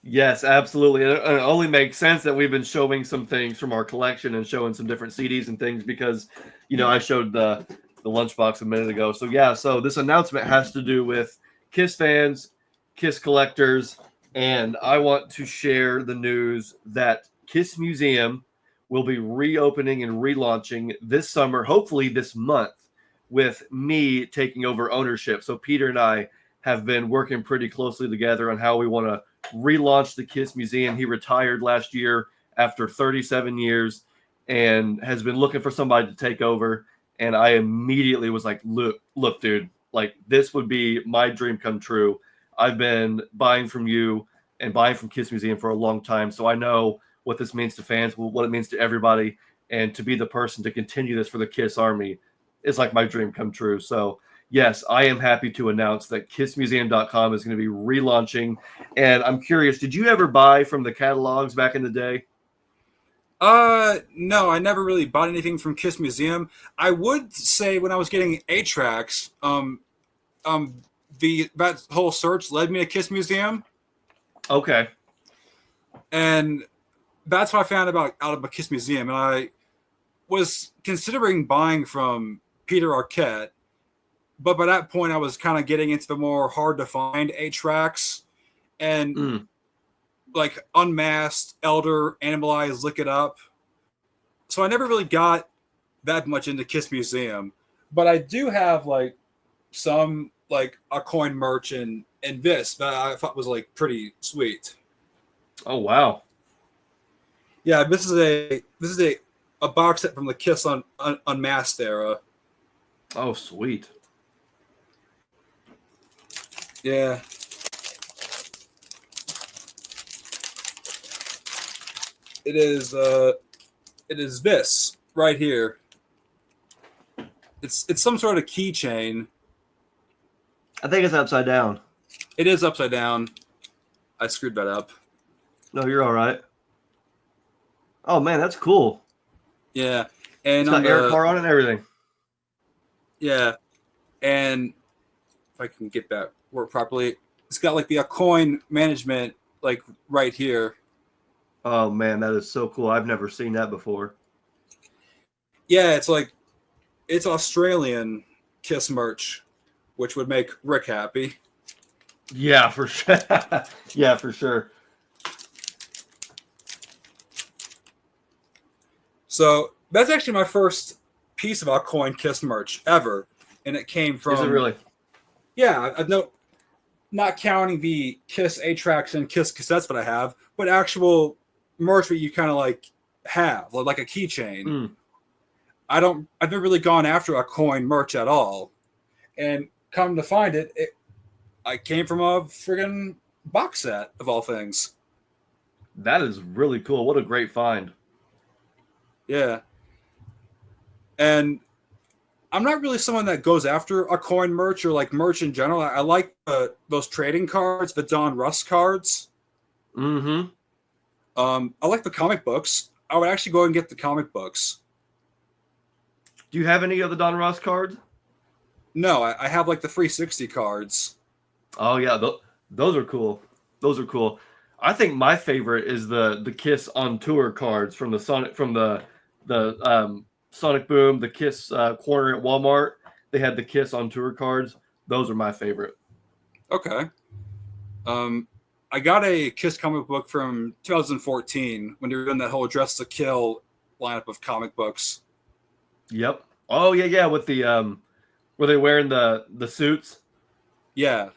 Yes, absolutely. It only makes sense that we've been showing some things from our collection and showing some different CDs and things because, I showed the lunchbox a minute ago. So yeah, so this announcement has to do with Kiss fans, Kiss collectors, and I want to share the news that Kiss Museum will be reopening and relaunching this summer, hopefully this month, with me taking over ownership. So Peter and I have been working pretty closely together on how we want to relaunch the Kiss Museum. He retired last year after 37 years and has been looking for somebody to take over. And I immediately was like, look, dude, like this would be my dream come true. I've been buying from you and buying from Kiss Museum for a long time. So I know what this means to fans, what it means to everybody. And to be the person to continue this for the Kiss Army is like my dream come true. So yes, I am happy to announce that kissmuseum.com is going to be relaunching. And I'm curious, did you ever buy from the catalogs back in the day? No, I never really bought anything from Kiss Museum. I would say when I was getting 8-tracks, that whole search led me to Kiss Museum. Okay. And that's what I found out about Kiss Museum. And I was considering buying from Peter Arquette, but by that point I was kind of getting into the more hard to find 8-tracks and like Unmasked, Elder, Animalize, Lick It Up. So I never really got that much into Kiss Museum, but I do have like some like a coin merch and this that I thought was like pretty sweet. Oh wow. Yeah, this is a box set from the Kiss Unmasked era. Oh sweet. Yeah. It is this right here. It's some sort of keychain. I think it's upside down. It is upside down. I screwed that up. No, you're all right. Oh man, that's cool. Yeah, and it's got Eric Carr on it and everything. Yeah, and if I can get that work properly, it's got like the coin management like right here. Oh man, that is so cool. I've never seen that before. Yeah, it's Australian Kiss merch, which would make Rick happy. Yeah, for sure. Yeah, for sure. So that's actually my first piece of coin Kiss merch ever, and it came from. Is it really? Yeah, I've not counting the Kiss 8-tracks and Kiss cassettes that I have, but actual merch that you kind of like have, like a keychain. I've never really gone after a coin merch at all, and come to find it, I came from a friggin' box set of all things. That is really cool. What a great find. Yeah. And I'm not really someone that goes after a coin merch or like merch in general. I like those trading cards, the Don Russ cards. Mm-hmm. I like the comic books. I would actually go and get the comic books. Do you have any of the Don Ross cards? No, I have like the 360 cards. Oh yeah, those are cool. Those are cool. I think my favorite is the Kiss on tour cards from the Sonic Sonic Boom, the Kiss corner at Walmart. They had the Kiss on tour cards. Those are my favorite. Okay. I got a Kiss comic book from 2014 when they were doing that whole Dress to Kill lineup of comic books. Yep. Oh yeah, with the were they wearing the suits? Yeah.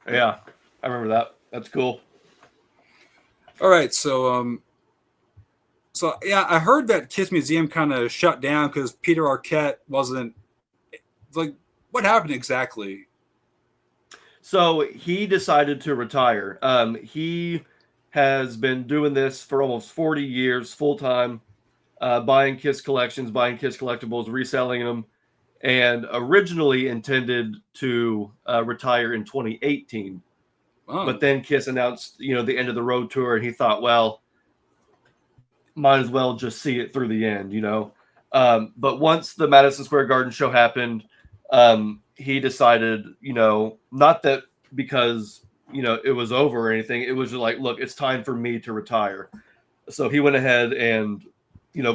Yeah, I remember that. That's cool. All right, so yeah, I heard that Kiss Museum kind of shut down because Peter Arquette wasn't like. What happened exactly? So he decided to retire. He has been doing this for almost 40 years, full time, buying Kiss collections, buying Kiss collectibles, reselling them, and originally intended to retire in 2018. Oh. But then Kiss announced, the end of the road tour, and he thought, well, might as well just see it through the end, But once the Madison Square Garden show happened, he decided, not that because it was over or anything. It was just like, look, it's time for me to retire. So he went ahead and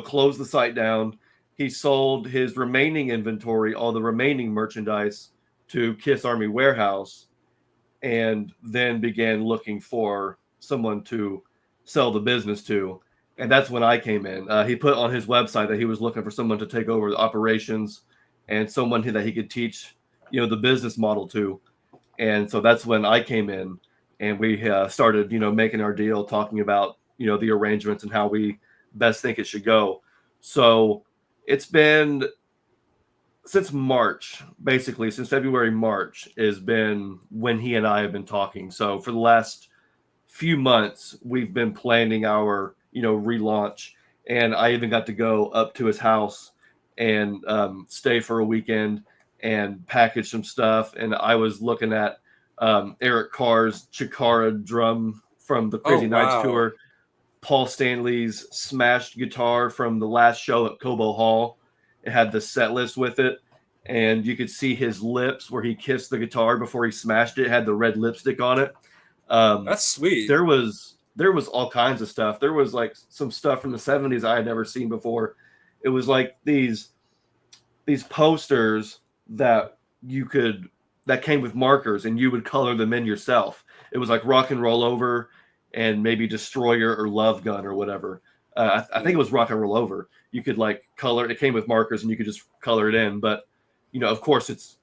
closed the site down. He sold his remaining inventory, all the remaining merchandise, to Kiss Army Warehouse, and then began looking for someone to sell the business to. And that's when I came in. He put on his website that he was looking for someone to take over the operations and someone that he could teach, the business model to. And so that's when I came in, and we started, making our deal, talking about, the arrangements and how we best think it should go. So it's been since March, basically since February, March has been when he and I have been talking. So for the last few months, we've been planning our, relaunch, and I even got to go up to his house and stay for a weekend and package some stuff. And I was looking at Eric Carr's Chikara drum from the Crazy Nights tour, Paul Stanley's smashed guitar from the last show at Cobo Hall. It had the set list with it, and you could see his lips where he kissed the guitar before he smashed it. It had the red lipstick on it. That's sweet. There was all kinds of stuff. There was like some stuff from the 70s I had never seen before. It was like these posters that came with markers, and you would color them in yourself. It was like Rock and Roll Over and maybe Destroyer or Love Gun or whatever. I think it was Rock and Roll Over. You could like color it. It came with markers, and you could just color it in. But of course, it's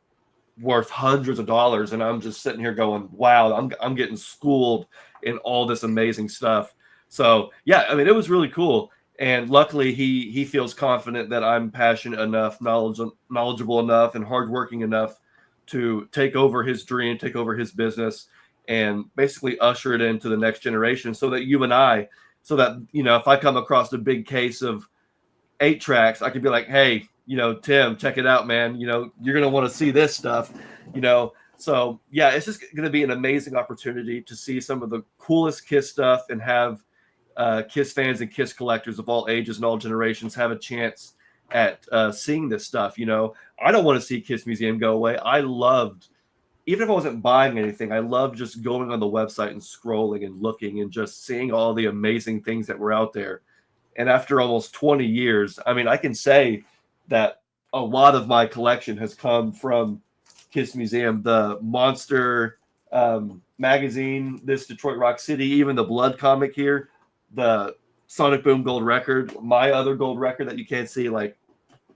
worth hundreds of dollars, and I'm just sitting here going, "Wow, I'm getting schooled in all this amazing stuff." So yeah, I mean, it was really cool. And luckily, he feels confident that I'm passionate enough, knowledgeable enough, and hardworking enough to take over his dream, take over his business, and basically usher it into the next generation. So that if I come across a big case of 8-tracks, I could be like, "Hey, Tim, check it out, man. You're gonna want to see this stuff." So yeah, it's just gonna be an amazing opportunity to see some of the coolest Kiss stuff and have Kiss fans and Kiss collectors of all ages and all generations have a chance at seeing this stuff. I don't want to see Kiss Museum go away. Even if I wasn't buying anything, I loved just going on the website and scrolling and looking and just seeing all the amazing things that were out there. And after almost 20 years, I mean, I can say that a lot of my collection has come from Kiss Museum. The Monster magazine, this Detroit Rock City, even the Blood comic here, the Sonic Boom gold record, my other gold record that you can't see, like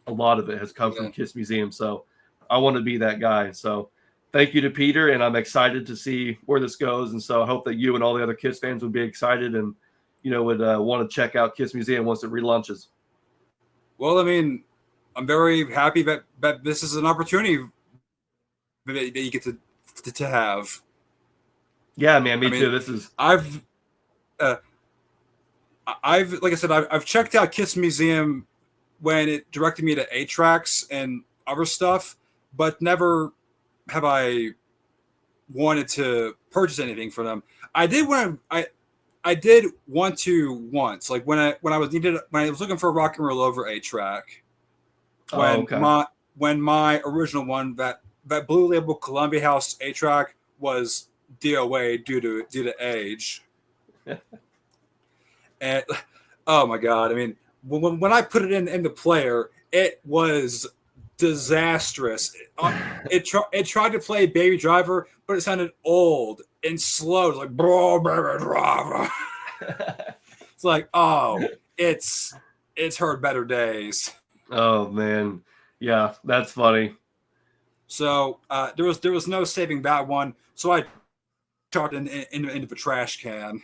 a lot of it has come from Kiss Museum. So I want to be that guy. So thank you to Peter, and I'm excited to see where this goes. And so I hope that you and all the other Kiss fans would be excited and would want to check out Kiss Museum once it relaunches. Well, I mean, I'm very happy that this is an opportunity that you get to have. Yeah, man, me too. This is like I said, I've checked out Kiss Museum when it directed me to 8-tracks and other stuff, but never have I wanted to purchase anything for them. I did want to once, like when I was looking for a Rock and Roll Over 8-track. When my original one, that Blue Label Columbia House 8-track, was DOA due to age. And oh my god, I mean, when I put it in the player, it was disastrous. It tried to play Baby Driver, but it sounded old and slow. It's like blah, blah, blah, blah. It's like, oh, it's heard better days. Oh man, yeah, that's funny. So there was no saving that one. So I chucked it into the trash can.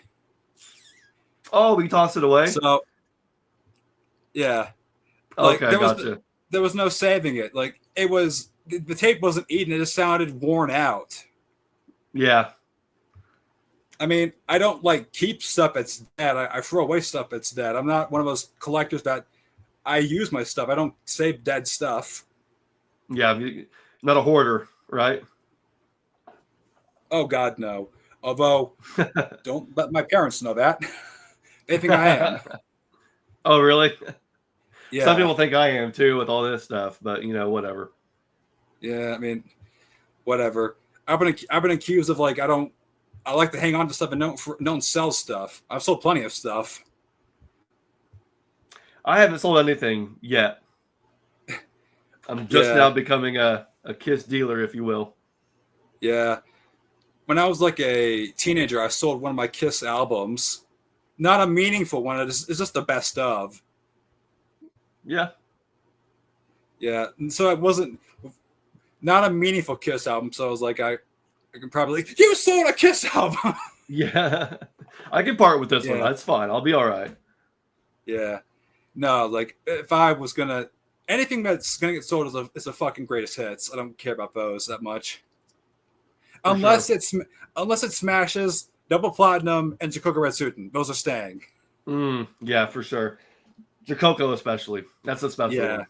Oh, we tossed it away. So yeah, okay, gotcha. There was no saving it. Like it was, the tape wasn't eaten. It just sounded worn out. Yeah. I mean, I don't like keep stuff that's dead. I throw away stuff that's dead. I'm not one of those collectors that I use my stuff. I don't save dead stuff. Yeah, not a hoarder, right? Oh God, no. Although, don't let my parents know that. They think I am. Oh, really? Yeah. Some people think I am too with all this stuff, but whatever. Yeah, I mean, whatever. I've been accused of like I like to hang on to stuff and don't sell stuff. I've sold plenty of stuff. I haven't sold anything yet. I'm just now becoming a Kiss dealer, if you will. Yeah. When I was like a teenager, I sold one of my Kiss albums. Not a meaningful one. It's just the best of. Yeah. Yeah. And so it wasn't not a meaningful Kiss album. So I was like, I can probably, you sold a Kiss album. Yeah. I can part with this one. That's fine. I'll be all right. Yeah. No, like if I was going to, anything that's going to get sold is a fucking greatest hits. I don't care about those that much. Unless it smashes Double Platinum and Jacoco Red Suitin. Those are staying. Yeah, for sure. Jacoco especially. That's a special one.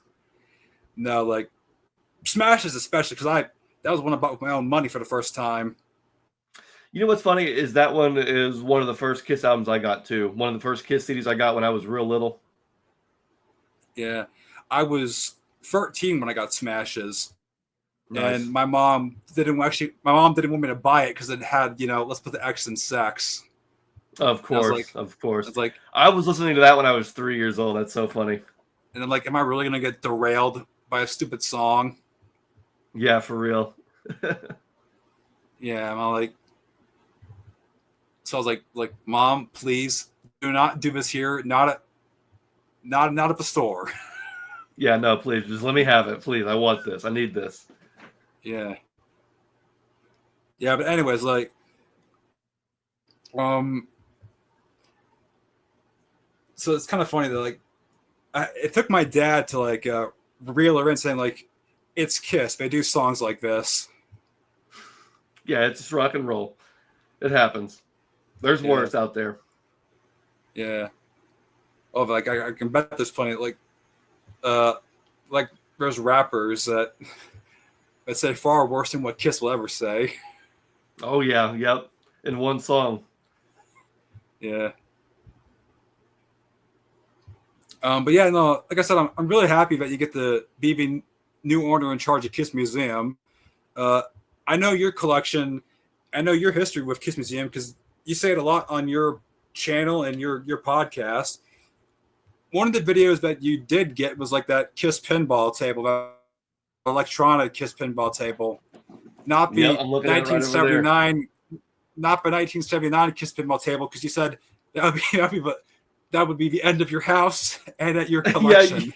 No, like smashes especially because that was one I bought with my own money for the first time. You know what's funny is that one is one of the first Kiss albums I got too. One of the first Kiss CDs I got when I was real little. Yeah, I was 13 when I got Smashes. Nice. And my mom didn't want me to buy it because it had, let's put the X in sex. Of course. It's like I was listening to that when I was 3 years old. That's so funny. And I'm like, am I really gonna get derailed by a stupid song? Yeah, for real. Yeah, I'm like, so I was like, Mom, please do not do this here. Not at the store. Yeah, no, please, just let me have it, please. I want this. I need this. Yeah. Yeah, but anyways, like, so it's kind of funny that like, it took my dad to like reel her in, saying like, it's Kiss. They do songs like this. Yeah, it's just rock and roll. It happens. There's worse out there. Yeah. Oh, like I can bet there's plenty like there's rappers that say far worse than what Kiss will ever say. Oh yeah, yep. In one song. Yeah. But yeah, no, like I said, I'm really happy that you get the BB new owner in charge of Kiss Museum. I know your collection, I know your history with Kiss Museum because you say it a lot on your channel and your podcast. One of the videos that you did get was like that Kiss pinball table, that electronic Kiss pinball table, not the 1979, not the 1979 Kiss pinball table, because you said that would be the end of your house and at your collection.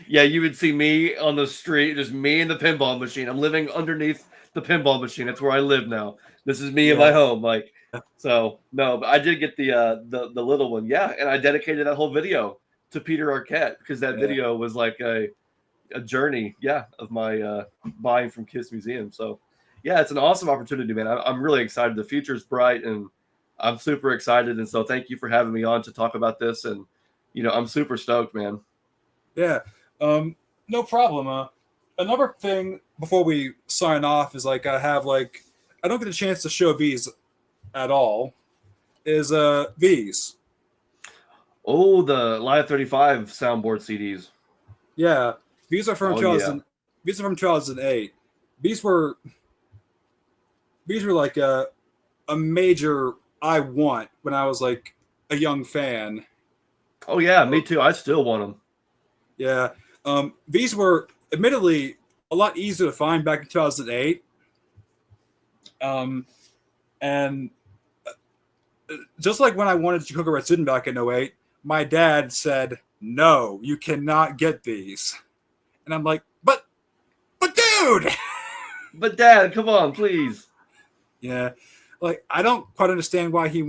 Yeah, you would see me on the street, just me and the pinball machine. I'm living underneath the pinball machine. That's where I live now. This is me in my home. Like, so no, but I did get the little one. Yeah, and I dedicated that whole video to Peter Arquette because that video was like a journey, of my buying from Kiss Museum. So yeah, it's an awesome opportunity, man. I'm really excited. The future's bright, and I'm super excited. And so thank you for having me on to talk about this. And I'm super stoked, man. Yeah, no problem. Another thing before we sign off is like I don't get a chance to show these at all. Is these? Oh, the Live 35 soundboard CDs. Yeah, these are from 2000. These are from 2008. These were like a major I want when I was like a young fan. Oh yeah, me too. I still want them. Yeah, these were admittedly a lot easier to find back in 2008. And just like when I wanted Jacoco Red Suitin back in 08, my dad said, "No, you cannot get these." And I'm like, but dude! But Dad, come on, please. Yeah. Like, I don't quite understand why he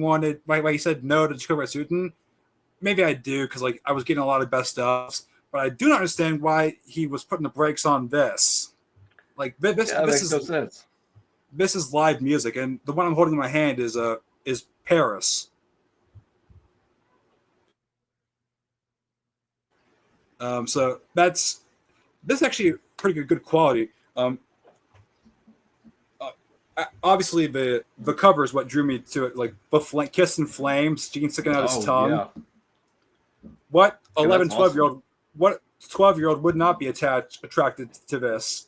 said no to Jacoco Red Suitin. Maybe I do, because like I was getting a lot of best stuffs, but I do not understand why he was putting the brakes on this. Like this makes no sense. This is live music, and the one I'm holding in my hand is Paris. So this is actually pretty good quality. Obviously the cover is what drew me to it, like the Kiss and Flames, Gene sticking out his tongue. Yeah. What 11, 12-year-old would not be attracted to this?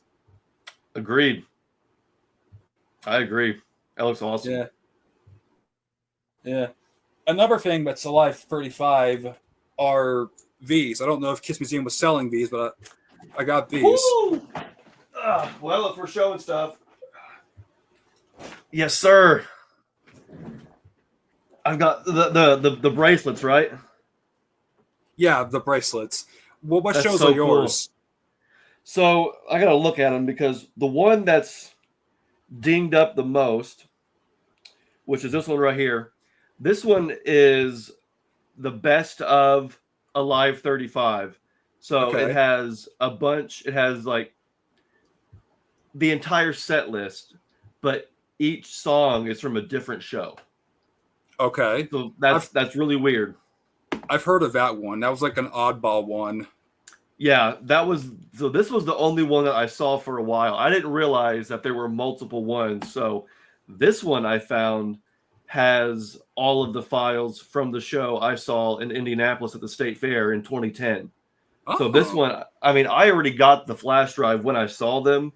Agreed. I agree. That looks awesome. Yeah, yeah. Another thing that's Alive 35 are V's. I don't know if Kiss Museum was selling V's, but I got V's. Woo! Well, if we're showing stuff, yes, sir. I've got the bracelets, right? Yeah, the bracelets. Well, what That's shows so are yours? cool. So I gotta look at them because the one that's dinged up the most, which is this one right here. This one is the best of Alive 35. So it Okay. has a bunch. It has like the entire set list, but each song is from a different show. Okay. So I've that's really weird. I've heard of that one. That was like an oddball one. Yeah, that was so. This was the only one that I saw for a while. I didn't realize that there were multiple ones. So this one I found has all of the files from the show I saw in Indianapolis at the State Fair in 2010. So this Oh. one, I mean, I already got the flash drive when I saw them,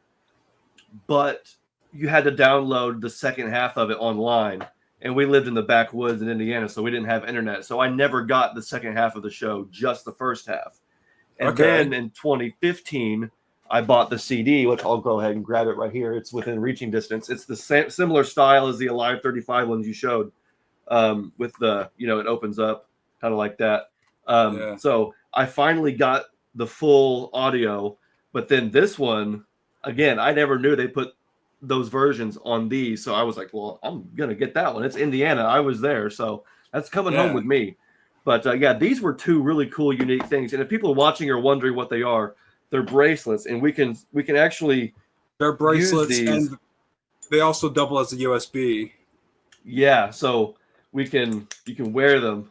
but you had to download the second half of it online. And we lived in the backwoods in Indiana, so we didn't have internet. So I never got the second half of the show, just the first half. And Okay. then in 2015, I bought the CD, which I'll go ahead and grab it right here. It's within reaching distance. It's the same similar style as the Alive 35 ones you showed, with the, it opens up kind of like that. Yeah. So I finally got the full audio, but then this one, again, I never knew they put those versions on these. So I was like, well, I'm going to get that one. It's Indiana. I was there. So that's coming home Yeah. with me. But yeah, these were two really cool, unique things. And if people are watching are wondering what they are, they're bracelets, and we can actually They're use bracelets, these. and they also double as a USB. Yeah, so you can wear them.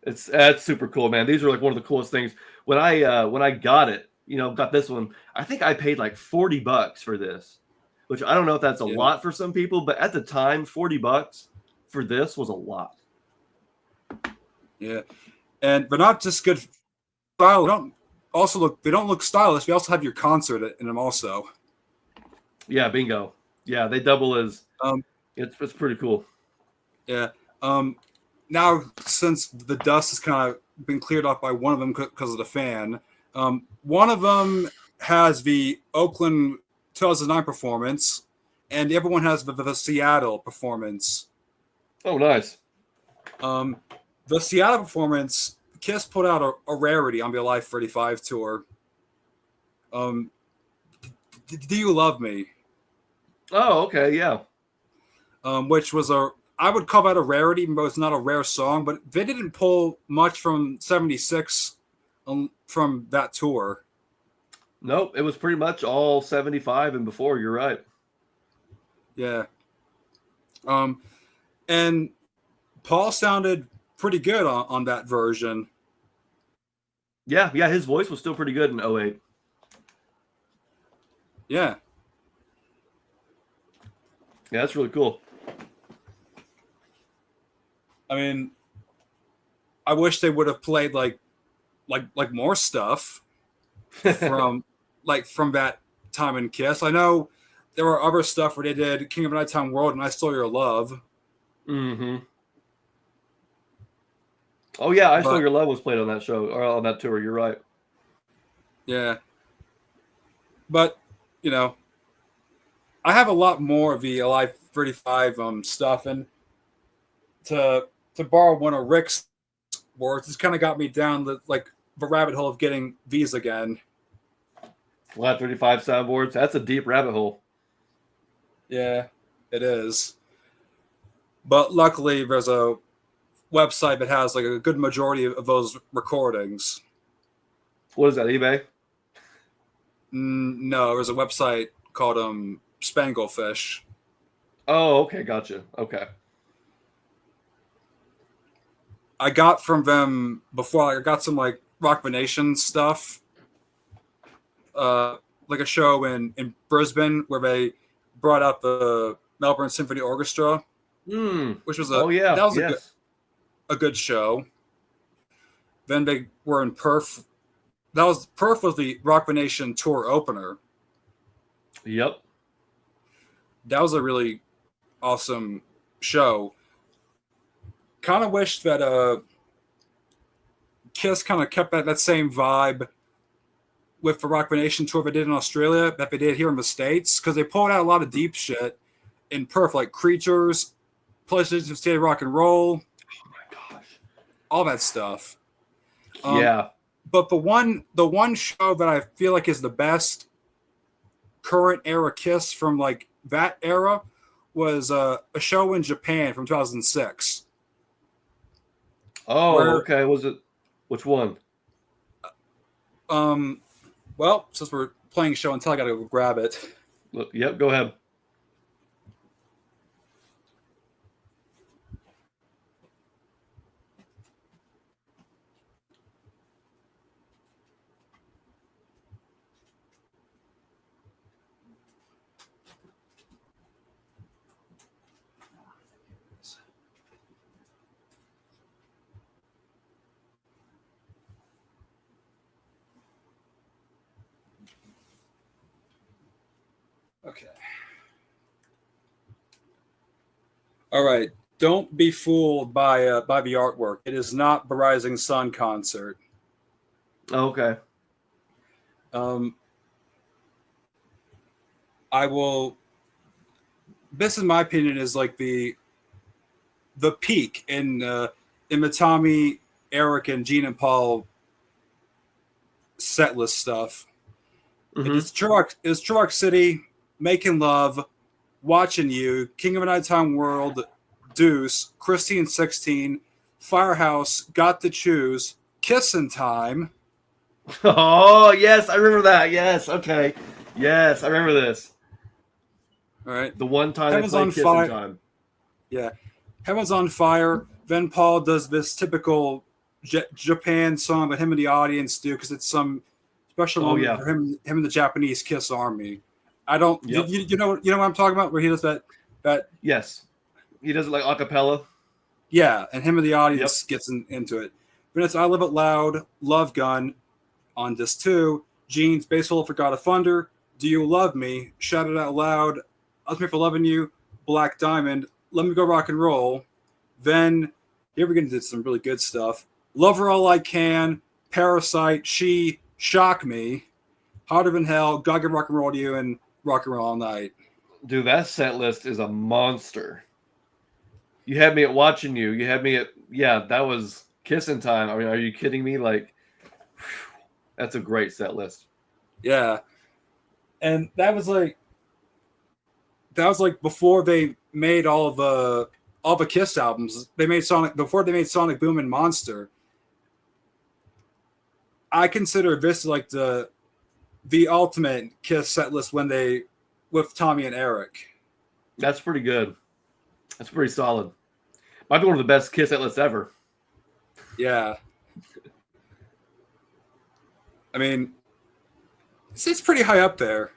That's super cool, man. These are like one of the coolest things. When I got it, got this one. I think I paid like $40 for this, which I don't know if that's a Yeah. lot for some people, but at the time, $40 for this was a lot. Yeah. And they're not just good style. They don't look stylish. We also have your concert in them also. Yeah, bingo. Yeah, they double as it's pretty cool. Yeah. Now, since the dust has kind of been cleared off by one of them because of the fan, one of them has the Oakland 2009 performance, and the other one has the Seattle performance. Oh, nice. The Seattle performance, Kiss put out a rarity on the Alive 35 tour. Do You Love Me? Oh, okay, yeah. Which was I would call that a rarity, even though it's not a rare song, but they didn't pull much from 76 from that tour. Nope, it was pretty much all 75 and before, you're right. Yeah. And Paul sounded pretty good on that version. Yeah, his voice was still pretty good in 08. Yeah. Yeah, that's really cool. I mean, I wish they would have played like more stuff from from that time in Kiss. I know there were other stuff where they did King of Nighttime World and I Stole Your Love. Mm-hmm. Oh yeah, I Stole Your Love was played on that show or on that tour. You're right. Yeah. But, I have a lot more of the Alive 35 stuff, and to borrow one of Rick's words, it's kind of got me down the rabbit hole of getting these again. Alive 35 soundboards. That's a deep rabbit hole. Yeah, it is. But luckily, there's a website that has like a good majority of those recordings. What is that, eBay? No, there's a website called Spanglefish. Oh, okay, gotcha. Okay. I got from them before. I got some like Rock the Nation stuff. Like a show in Brisbane where they brought out the Melbourne Symphony Orchestra, which was a good show. Then they were in Perth. Perth was the Rock the Nation tour opener. Yep. That was a really awesome show. Kind of wish that Kiss kind of kept that same vibe with the Rock the Nation tour they did in Australia that they did here in the States, because they pulled out a lot of deep shit in Perth, like Creatures, Pleasures of State of Rock and Roll, Oh my gosh. all that stuff. Yeah. But the one show that I feel like is the best current era Kiss from like that era was a show in Japan from 2006. Oh, Where, okay. Was it? Which one? well, since we're playing show and tell, I gotta go grab it. Look, yep. Go ahead. Okay. All right. Don't be fooled by the artwork. It is not the Rising Sun concert. Okay. I will. This, in my opinion, is like the peak in the Tommy, Eric, and Gene and Paul setlist stuff. Mm-hmm. It's Truck City, Making Love, Watching You, King of a Nighttime World, Deuce, Christine 16, Firehouse, Got to Choose, Kissin' Time. Oh, yes, I remember that. Yes, okay. Yes, I remember this. All right. The one time Heaven's they played on Kissing Fire. Time. Yeah. Heaven's on Fire. Then Paul does this typical Japan song that him and the audience do, because it's some special moment for him and the Japanese Kiss Army. I don't. Yep. You know what I'm talking about, where he does that. Yes, he does it like a cappella. Yeah, and him and the audience gets into it. Then it's I Live It Loud, Love Gun, on disc 2, Gene's Bass Solo for God of Thunder, Do You Love Me, Shout It Out Loud, I Was Made for Loving You, Black Diamond, Let Me Go Rock and Roll. Then here we're gonna do some really good stuff. Love Her All I Can, Parasite, She, Shock Me, Harder Than Hell, God Give Rock and Roll to You, and Rock and Roll All Night. Dude, that set list is a monster. You had me at Watching You. You had me at that was Kissing Time. I mean, are you kidding me? Like, that's a great set list. Yeah, and that was like before they made all the Kiss albums. They made before they made Sonic Boom and Monster. I consider this like the ultimate Kiss set list with Tommy and Eric. That's pretty good. That's pretty solid. Might be one of the best Kiss set lists ever. Yeah. I mean, it's pretty high up there.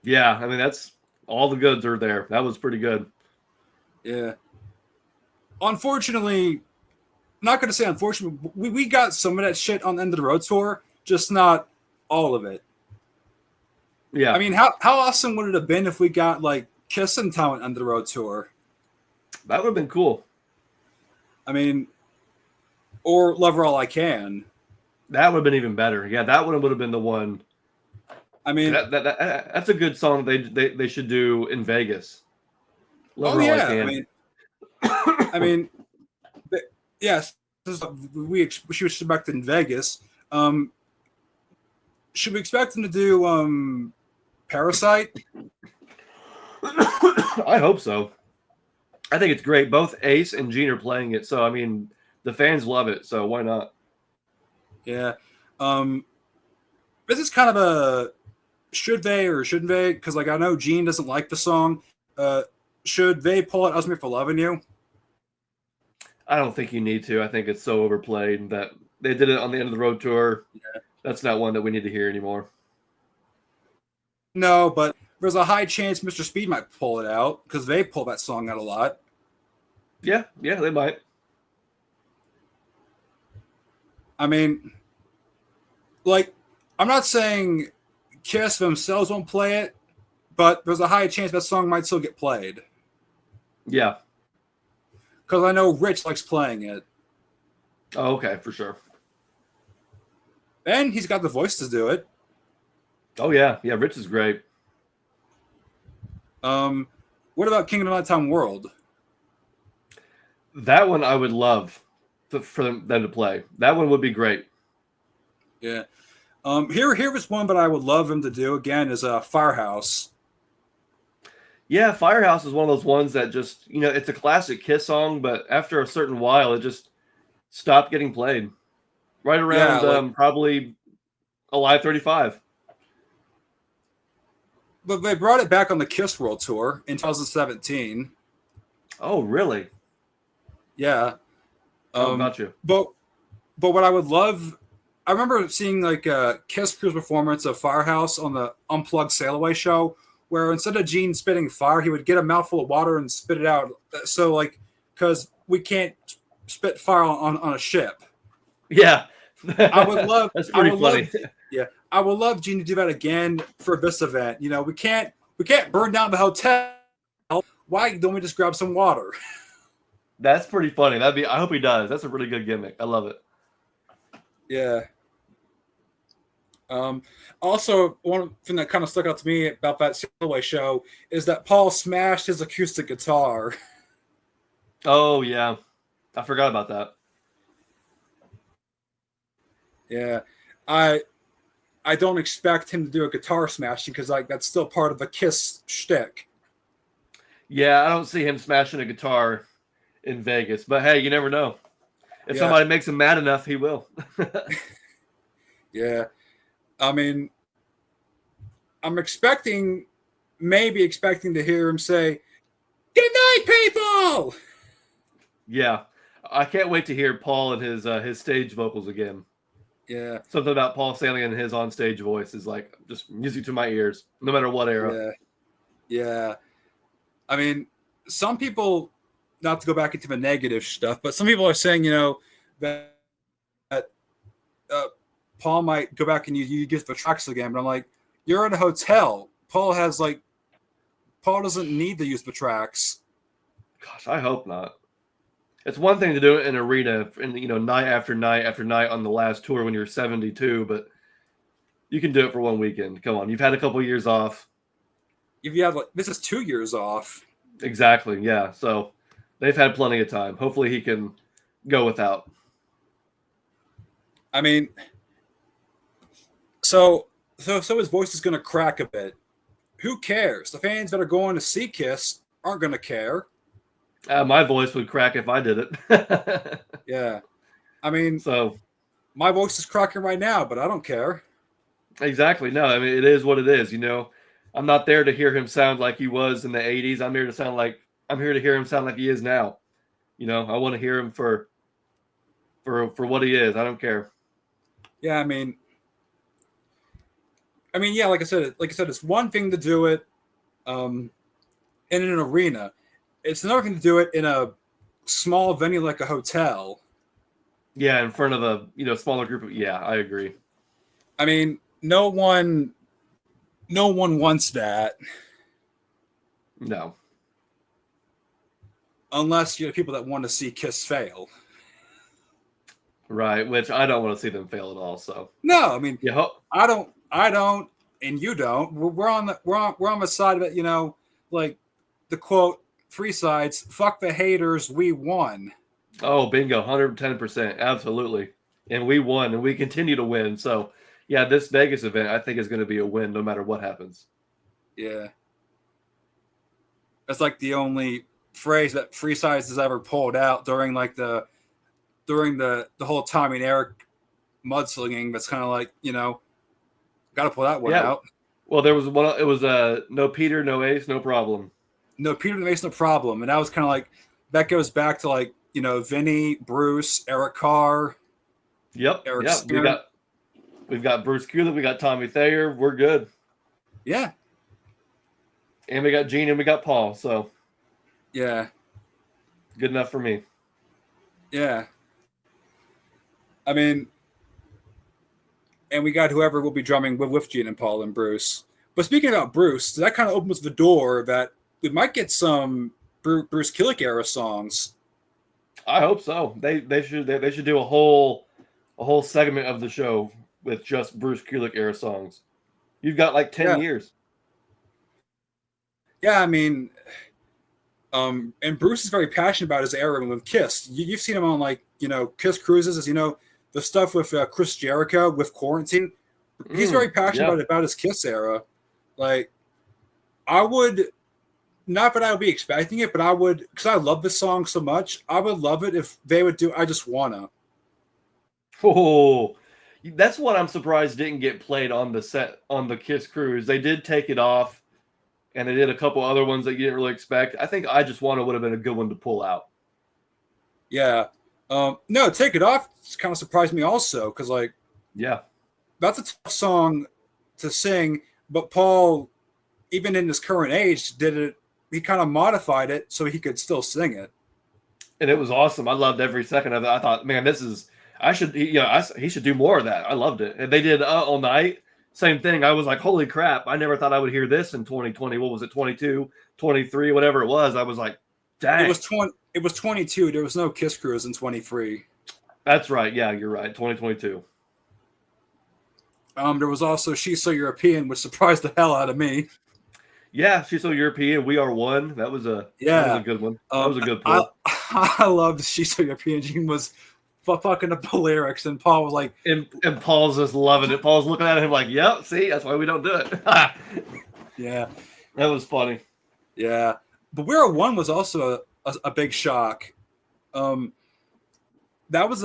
Yeah, I mean, that's all the goods are there. That was pretty good. Yeah. Unfortunately, not going to say unfortunately, we got some of that shit on the End of the Road tour, just not all of it. Yeah. I mean, how awesome would it have been if we got like Kissin' Time on End of the Road tour? That would have been cool. I mean, or Love Her All I Can. That would have been even better. Yeah, that would have been the one. I mean, that's a good song they should do in Vegas. Love Her All I Can. I mean, yes, we should expect in Vegas. Should we expect them to do Parasite? I hope so. I think it's great. Both Ace and Gene are playing it, so I mean, the fans love it. So why not? Yeah. This is kind of a should they or shouldn't they? Because like I know Gene doesn't like the song. Should they pull it? I Was Made for Loving You? I don't think you need to. I think it's so overplayed that they did it on the End of the Road tour. Yeah. That's not one that we need to hear anymore. No, but there's a high chance Mr. Speed might pull it out because they pull that song out a lot. Yeah, they might. I mean, like, I'm not saying Kiss themselves won't play it, but there's a high chance that song might still get played Yeah. because I know Rich likes playing it, Oh, okay, for sure. and he's got the voice to do it. Oh yeah, yeah. Rich is great. What about King of the Nighttime World? That one I would love for them to play. That one would be great. Yeah. Here was one that I would love him to do again is Firehouse. Yeah, Firehouse is one of those ones that just, it's a classic Kiss song, but after a certain while, it just stopped getting played. Right Yeah, around like, probably Alive 35. but they brought it back on the Kiss World Tour in 2017. Oh, really? Yeah. Oh, got you. But what I would love, I remember seeing like a Kiss Crew's performance of Firehouse on the Unplugged Sail Away show, where instead of Gene spitting fire, he would get a mouthful of water and spit it out. So like, because we can't spit fire on a ship. Yeah. I would love. That's pretty funny. Yeah, I would love Gene to do that again for this event. We can't burn down the hotel. Why don't we just grab some water? That's pretty funny. I hope he does. That's a really good gimmick. I love it. Yeah. Also, one thing that kind of stuck out to me about that Sailaway show is that Paul smashed his acoustic guitar. Oh yeah, I forgot about that. Yeah, I don't expect him to do a guitar smashing because like that's still part of the Kiss shtick. Yeah, I don't see him smashing a guitar in Vegas, but hey, you never know. If somebody makes him mad enough, he will. Yeah, I mean, I'm maybe expecting to hear him say, "Good night, people." Yeah, I can't wait to hear Paul and his stage vocals again. Yeah, Something about Paul Stanley and his on-stage voice is like just music to my ears, no matter what era. Yeah. I mean, some people, not to go back into the negative stuff, but some people are saying, that Paul might go back and use the tracks again. But I'm like, you're in a hotel. Paul doesn't need to use the tracks. Gosh, I hope not. It's one thing to do it in an arena, and night after night after night on the last tour when you're 72, but you can do it for one weekend. Come on, you've had a couple years off. If you have this is 2 years off. Exactly, yeah. So they've had plenty of time. Hopefully, he can go without. I mean, so his voice is going to crack a bit. Who cares? The fans that are going to see Kiss aren't going to care. My voice would crack if I did it. Yeah. I mean, so my voice is cracking right now, but I don't care. Exactly. No, I mean, it is what it is. I'm not there to hear him sound like he was in the 80s. I'm here to hear him sound like he is now. I want to hear him for what he is. I don't care. Yeah, I mean, yeah, like I said, it's one thing to do it in an arena. It's another thing to do it in a small venue like a hotel. Yeah, in front of a smaller group of. Yeah, I agree. I mean, no one wants that. No. Unless you're people that want to see Kiss fail. Right, which I don't want to see them fail at all. So no, I mean, yeah, I don't, and you don't. We're on the side of it. Like the quote, "Free sides, fuck the haters, we won." Oh, bingo, 110%, absolutely, and we won, and we continue to win. So yeah, this Vegas event I think is going to be a win no matter what happens. Yeah, that's like the only phrase that Free Sides has ever pulled out during the whole Tommy and Eric mudslinging. That's kind of like got to pull that one out. Well, there was one. It was no Peter, no Ace, no problem. No Peter, no Ace, no problem, and that was kind of like that goes back to like Vinny, Bruce, Eric Carr. Yep. Eric yep. Singer. We've got Bruce Kulick, we got Tommy Thayer. We're good. Yeah. And we got Gene and we got Paul. So yeah, good enough for me. Yeah. I mean, and we got whoever will be drumming with Gene and Paul and Bruce. But speaking about Bruce, that kind of opens the door that we might get some Bruce Kulick era songs. I hope so. They should do a whole segment of the show with just Bruce Kulick era songs. You've got like 10 Yeah. years. Yeah, I mean, and Bruce is very passionate about his era with Kiss. You've seen him on like Kiss cruises, as you know, the stuff with Chris Jericho with Quarantine. He's very passionate about his Kiss era. Like, I would, not that I would be expecting it, but I would, because I love this song so much. I would love it if they would do "I Just Wanna." Oh, that's what I'm surprised didn't get played on the set on the Kiss cruise. They did take it off, and they did a couple other ones that you didn't really expect. I think "I Just Wanna" would have been a good one to pull out. Yeah. No, "Take It Off" kind of surprised me also, because like, yeah, that's a tough song to sing, but Paul, even in his current age, did it. He kind of modified it so he could still sing it, and it was awesome. I loved every second of it. I thought, man, this is. He should do more of that. I loved it. And they did "All Night." Same thing. I was like, holy crap! I never thought I would hear this in 2020. What was it? 22, 23, whatever it was. I was like, dang. It was 22. There was no Kiss cruise in 23. That's right. Yeah, you're right. 2022. There was also "She's So European," which surprised the hell out of me. Yeah, "She's So European." "We Are One." That was a good one. That was a good pull. I loved "She's So European." Gene was fucking up the lyrics, and Paul was like, and Paul's just loving it. Paul's looking at him like, "Yep, see, that's why we don't do it." Yeah, that was funny. Yeah, but "We Are One" was also a big shock. That was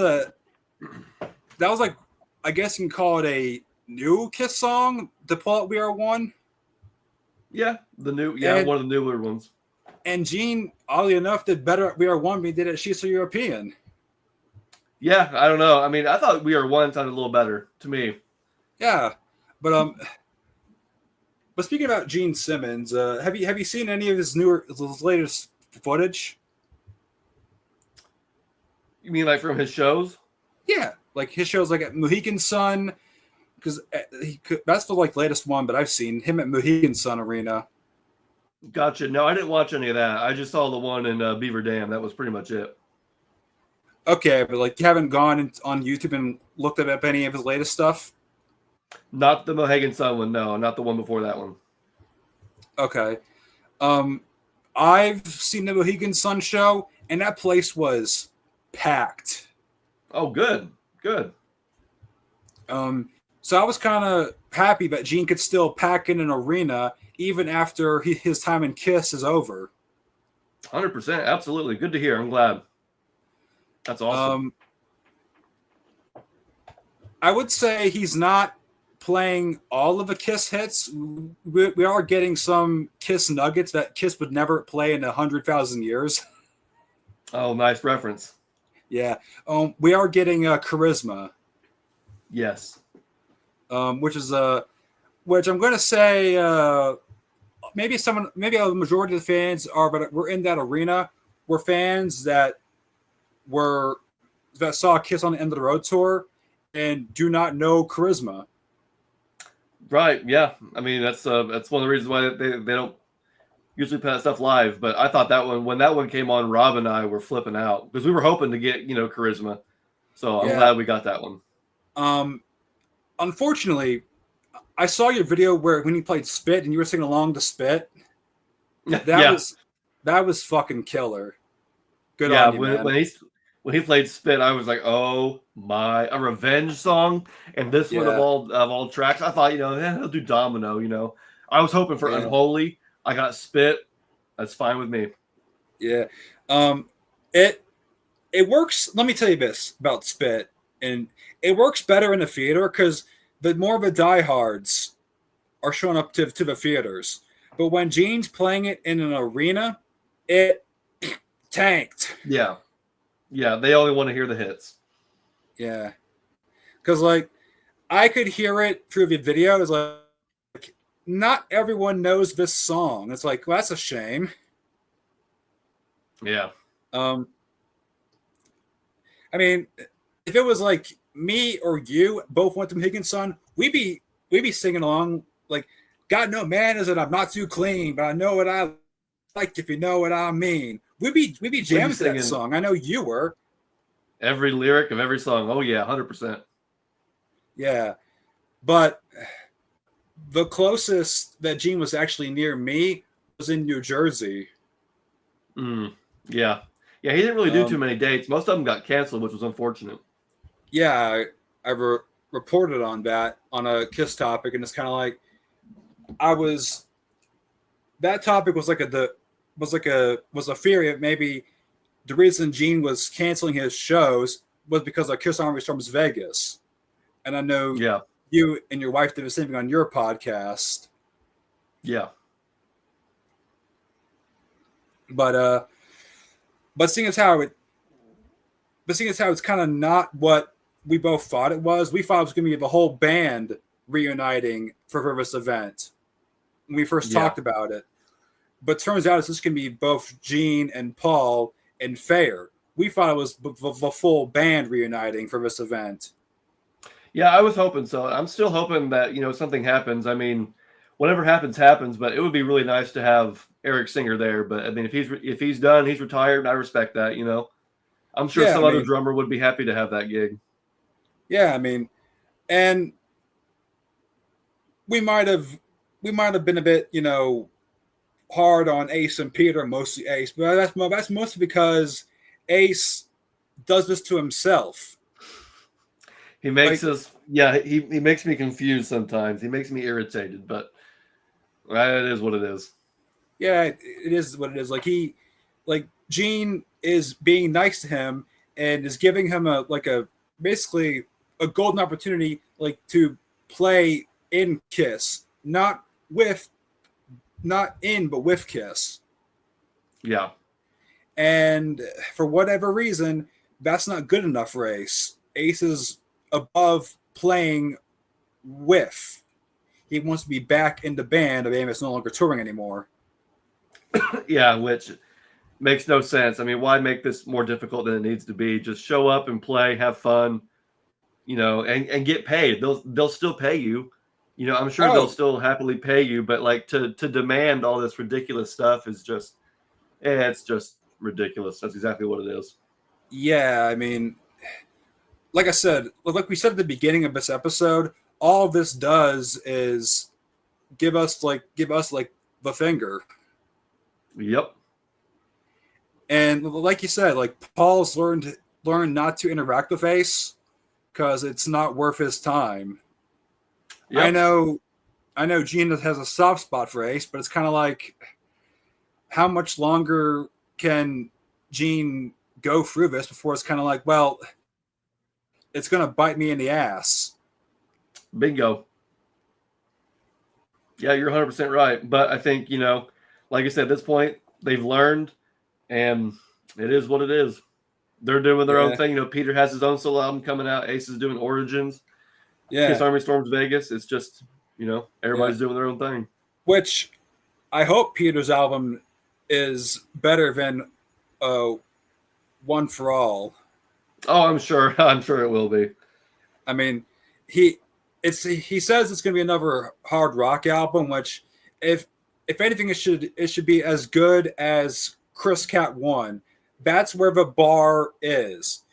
like, I guess you can call it a new Kiss song to pull out "We Are One." Yeah, one of the newer ones. And Gene, oddly enough, did better at "We Are One" than he did at "She's So European." Yeah, I don't know. I mean, I thought "We Are One" sounded a little better to me. Yeah, but speaking about Gene Simmons, have you seen any of his latest footage? You mean like from his shows? Yeah, like his shows, like at Mohegan Sun, because that's the like latest one. But I've seen him at Mohegan Sun Arena. Gotcha. No, I didn't watch any of that. I just saw the one in Beaver Dam. That was pretty much it. Okay, but like you haven't gone on YouTube and looked up any of his latest stuff? Not the Mohegan Sun one, no, not the one before that one. Okay. I've seen the Mohegan Sun show, and that place was packed. Oh, good. Good. So I was kind of happy that Gene could still pack in an arena even after his time in Kiss is over. 100%. Absolutely. Good to hear. I'm glad. That's awesome. I would say he's not playing all of the Kiss hits. We are getting some Kiss nuggets that Kiss would never play in 100,000 years. Oh, nice reference. Yeah. We are getting Charisma. Yes. Which I'm going to say maybe a majority of the fans are, but we're in that arena. We're fans that saw Kiss on the End of the Road tour and do not know Charisma. Right. Yeah. I mean, that's one of the reasons why they don't usually play that stuff live. But I thought that when that one came on, Rob and I were flipping out because we were hoping to get Charisma. So I'm glad we got that one. Unfortunately, I saw your video when you played Spit and you were singing along to Spit. That was fucking killer. Good on you, man. When he played Spit, I was like, "Oh my, a revenge song!" And this one of all tracks, I thought, he'll do Domino. I was hoping for Unholy. I got Spit. That's fine with me. Yeah, it works. Let me tell you this about Spit, and it works better in the theater because the more of the diehards are showing up to the theaters. But when Gene's playing it in an arena, it tanked. Yeah. Yeah, they only want to hear the hits. Yeah. Because, like, I could hear it through the video. It's like, not everyone knows this song. It's like, well, that's a shame. Yeah. I mean, if it was like me or you both went to Mohegan Sun, we'd be singing along. Like, got no manners and I'm not too clean, but I know what I like if you know what I mean. We'd be jamming to that song. I know you were. Every lyric of every song. Oh yeah, 100%. Yeah, but the closest that Gene was actually near me was in New Jersey. Yeah. Yeah, he didn't really do too Um, many dates. Most of them got canceled, which was unfortunate. yeah, I reported on that on a Kiss topic, and it's kind of like I was. That topic was like was a theory of maybe the reason Gene was canceling his shows was because of Kiss Army Storms Vegas, and I know Yeah. you and your wife did the same thing on your podcast. Yeah. But but seeing as how it's kind of not what we both thought it was. We thought it was going to be the whole band reuniting for this event when we first talked about it. But turns out it's just going to be both Gene and Paul and Fair. We thought it was the full band reuniting for this event. Yeah, I was hoping so. I'm still hoping that, something happens. I mean, whatever happens, happens, but it would be really nice to have Eric Singer there. But I mean, if he's done, he's retired, I respect that, I'm sure some other drummer would be happy to have that gig. Yeah, I mean, and we might have been a bit, hard on Ace and Peter, mostly Ace, but that's mostly because Ace does this to himself. He makes he makes me confused sometimes. He makes me irritated, but it is what it is. Yeah, it is what it is. Like Gene is being nice to him and is giving him basically a golden opportunity, like to play in Kiss, not in, but with Kiss. Yeah. And for whatever reason, that's not good enough for Ace. Ace is above playing with. He wants to be back in the band of Amos no longer touring anymore. Yeah, which makes no sense. I mean, why make this more difficult than it needs to be? Just show up and play, have fun, and get paid. They'll still pay you. I'm sure they'll still happily pay you, but like to demand all this ridiculous stuff is just, it's just ridiculous. That's exactly what it is. Yeah, I mean, like I said, like we said at the beginning of this episode, all this does is give us the finger. Yep. And like you said, like Paul's learned not to interact with Ace because it's not worth his time. Yep. I know Gene has a soft spot for Ace, but it's kind of like, how much longer can Gene go through this before it's kind of like, well, it's going to bite me in the ass. Bingo. Yeah, you're 100% right. But I think, like I said, at this point, they've learned, and it is what it is. They're doing their own thing. Peter has his own solo album coming out. Ace is doing Origins. Yeah. Kiss Army Storms Vegas. It's just, everybody's doing their own thing. Which I hope Peter's album is better than One for All. Oh, I'm sure. I'm sure it will be. I mean, he says it's going to be another hard rock album, which if anything, it should be as good as Chris Cat 1. That's where the bar is.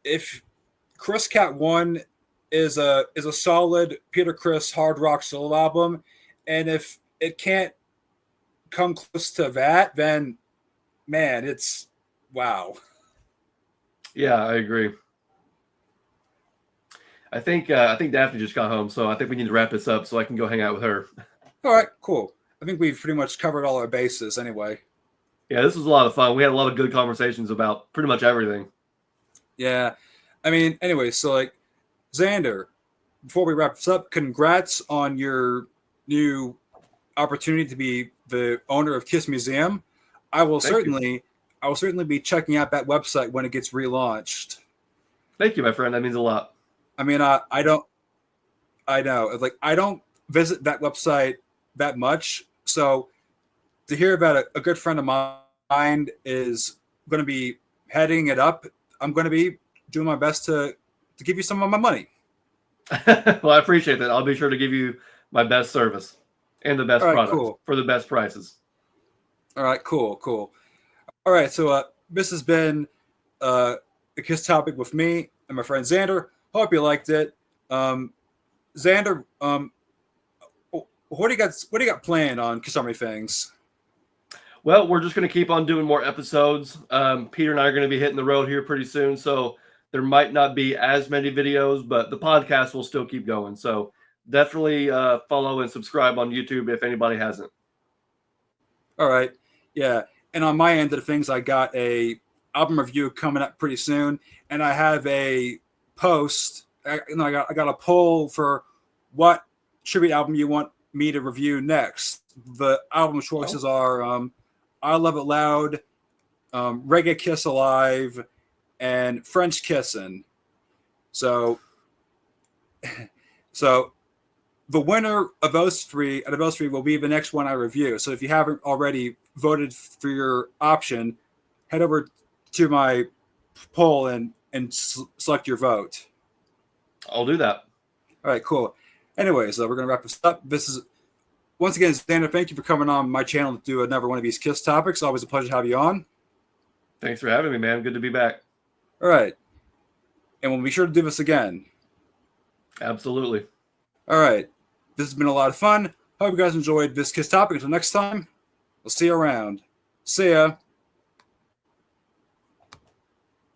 If Chris Cat 1 is a solid Peter Criss hard rock solo album, and if it can't come close to that, then man, it's wow. Yeah, I agree. I think Daphne just got home, so I think we need to wrap this up so I can go hang out with her. All right, cool. I think we've pretty much covered all our bases anyway. Yeah, this was a lot of fun. We had a lot of good conversations about pretty much everything. Yeah. I mean, anyway, so like, Xander, before we wrap this up, congrats on your new opportunity to be the owner of Kiss Museum. I will certainly be checking out that website when it gets relaunched. Thank you, my friend. That means a lot. I mean, I know. Like, I don't visit that website that much. So to hear about a good friend of mine is going to be heading it up, I'm going to be doing my best to give you some of my money. Well, I appreciate that. I'll be sure to give you my best service. and the best All right, products cool. for the best prices. All right, cool. All right, so this has been a Kiss Topic with me and my friend Xander. Hope you liked it. Xander, what do you got planned on Kiss Army Things? Well, we're just going to keep on doing more episodes. Peter and I are going to be hitting the road here pretty soon, so there might not be as many videos, but the podcast will still keep going. So definitely follow and subscribe on YouTube if anybody hasn't. All right, yeah. And on my end of the things, I got a album review coming up pretty soon, and I have a post. I got a poll for what tribute album you want me to review next. The album choices are "I Love It Loud," "Reggae Kiss Alive," and "French Kissin'." So the winner of those three, will be the next one I review. So if you haven't already voted for your option, head over to my poll and select your vote. I'll do that. All right, cool. Anyways, we're going to wrap this up. This is, once again, Xander, thank you for coming on my channel to do another one of these Kiss topics. Always a pleasure to have you on. Thanks for having me, man. Good to be back. All right. And we'll be sure to do this again. Absolutely. All right. This has been a lot of fun. Hope you guys enjoyed this Kiss topic. Until next time, we'll see you around. See ya.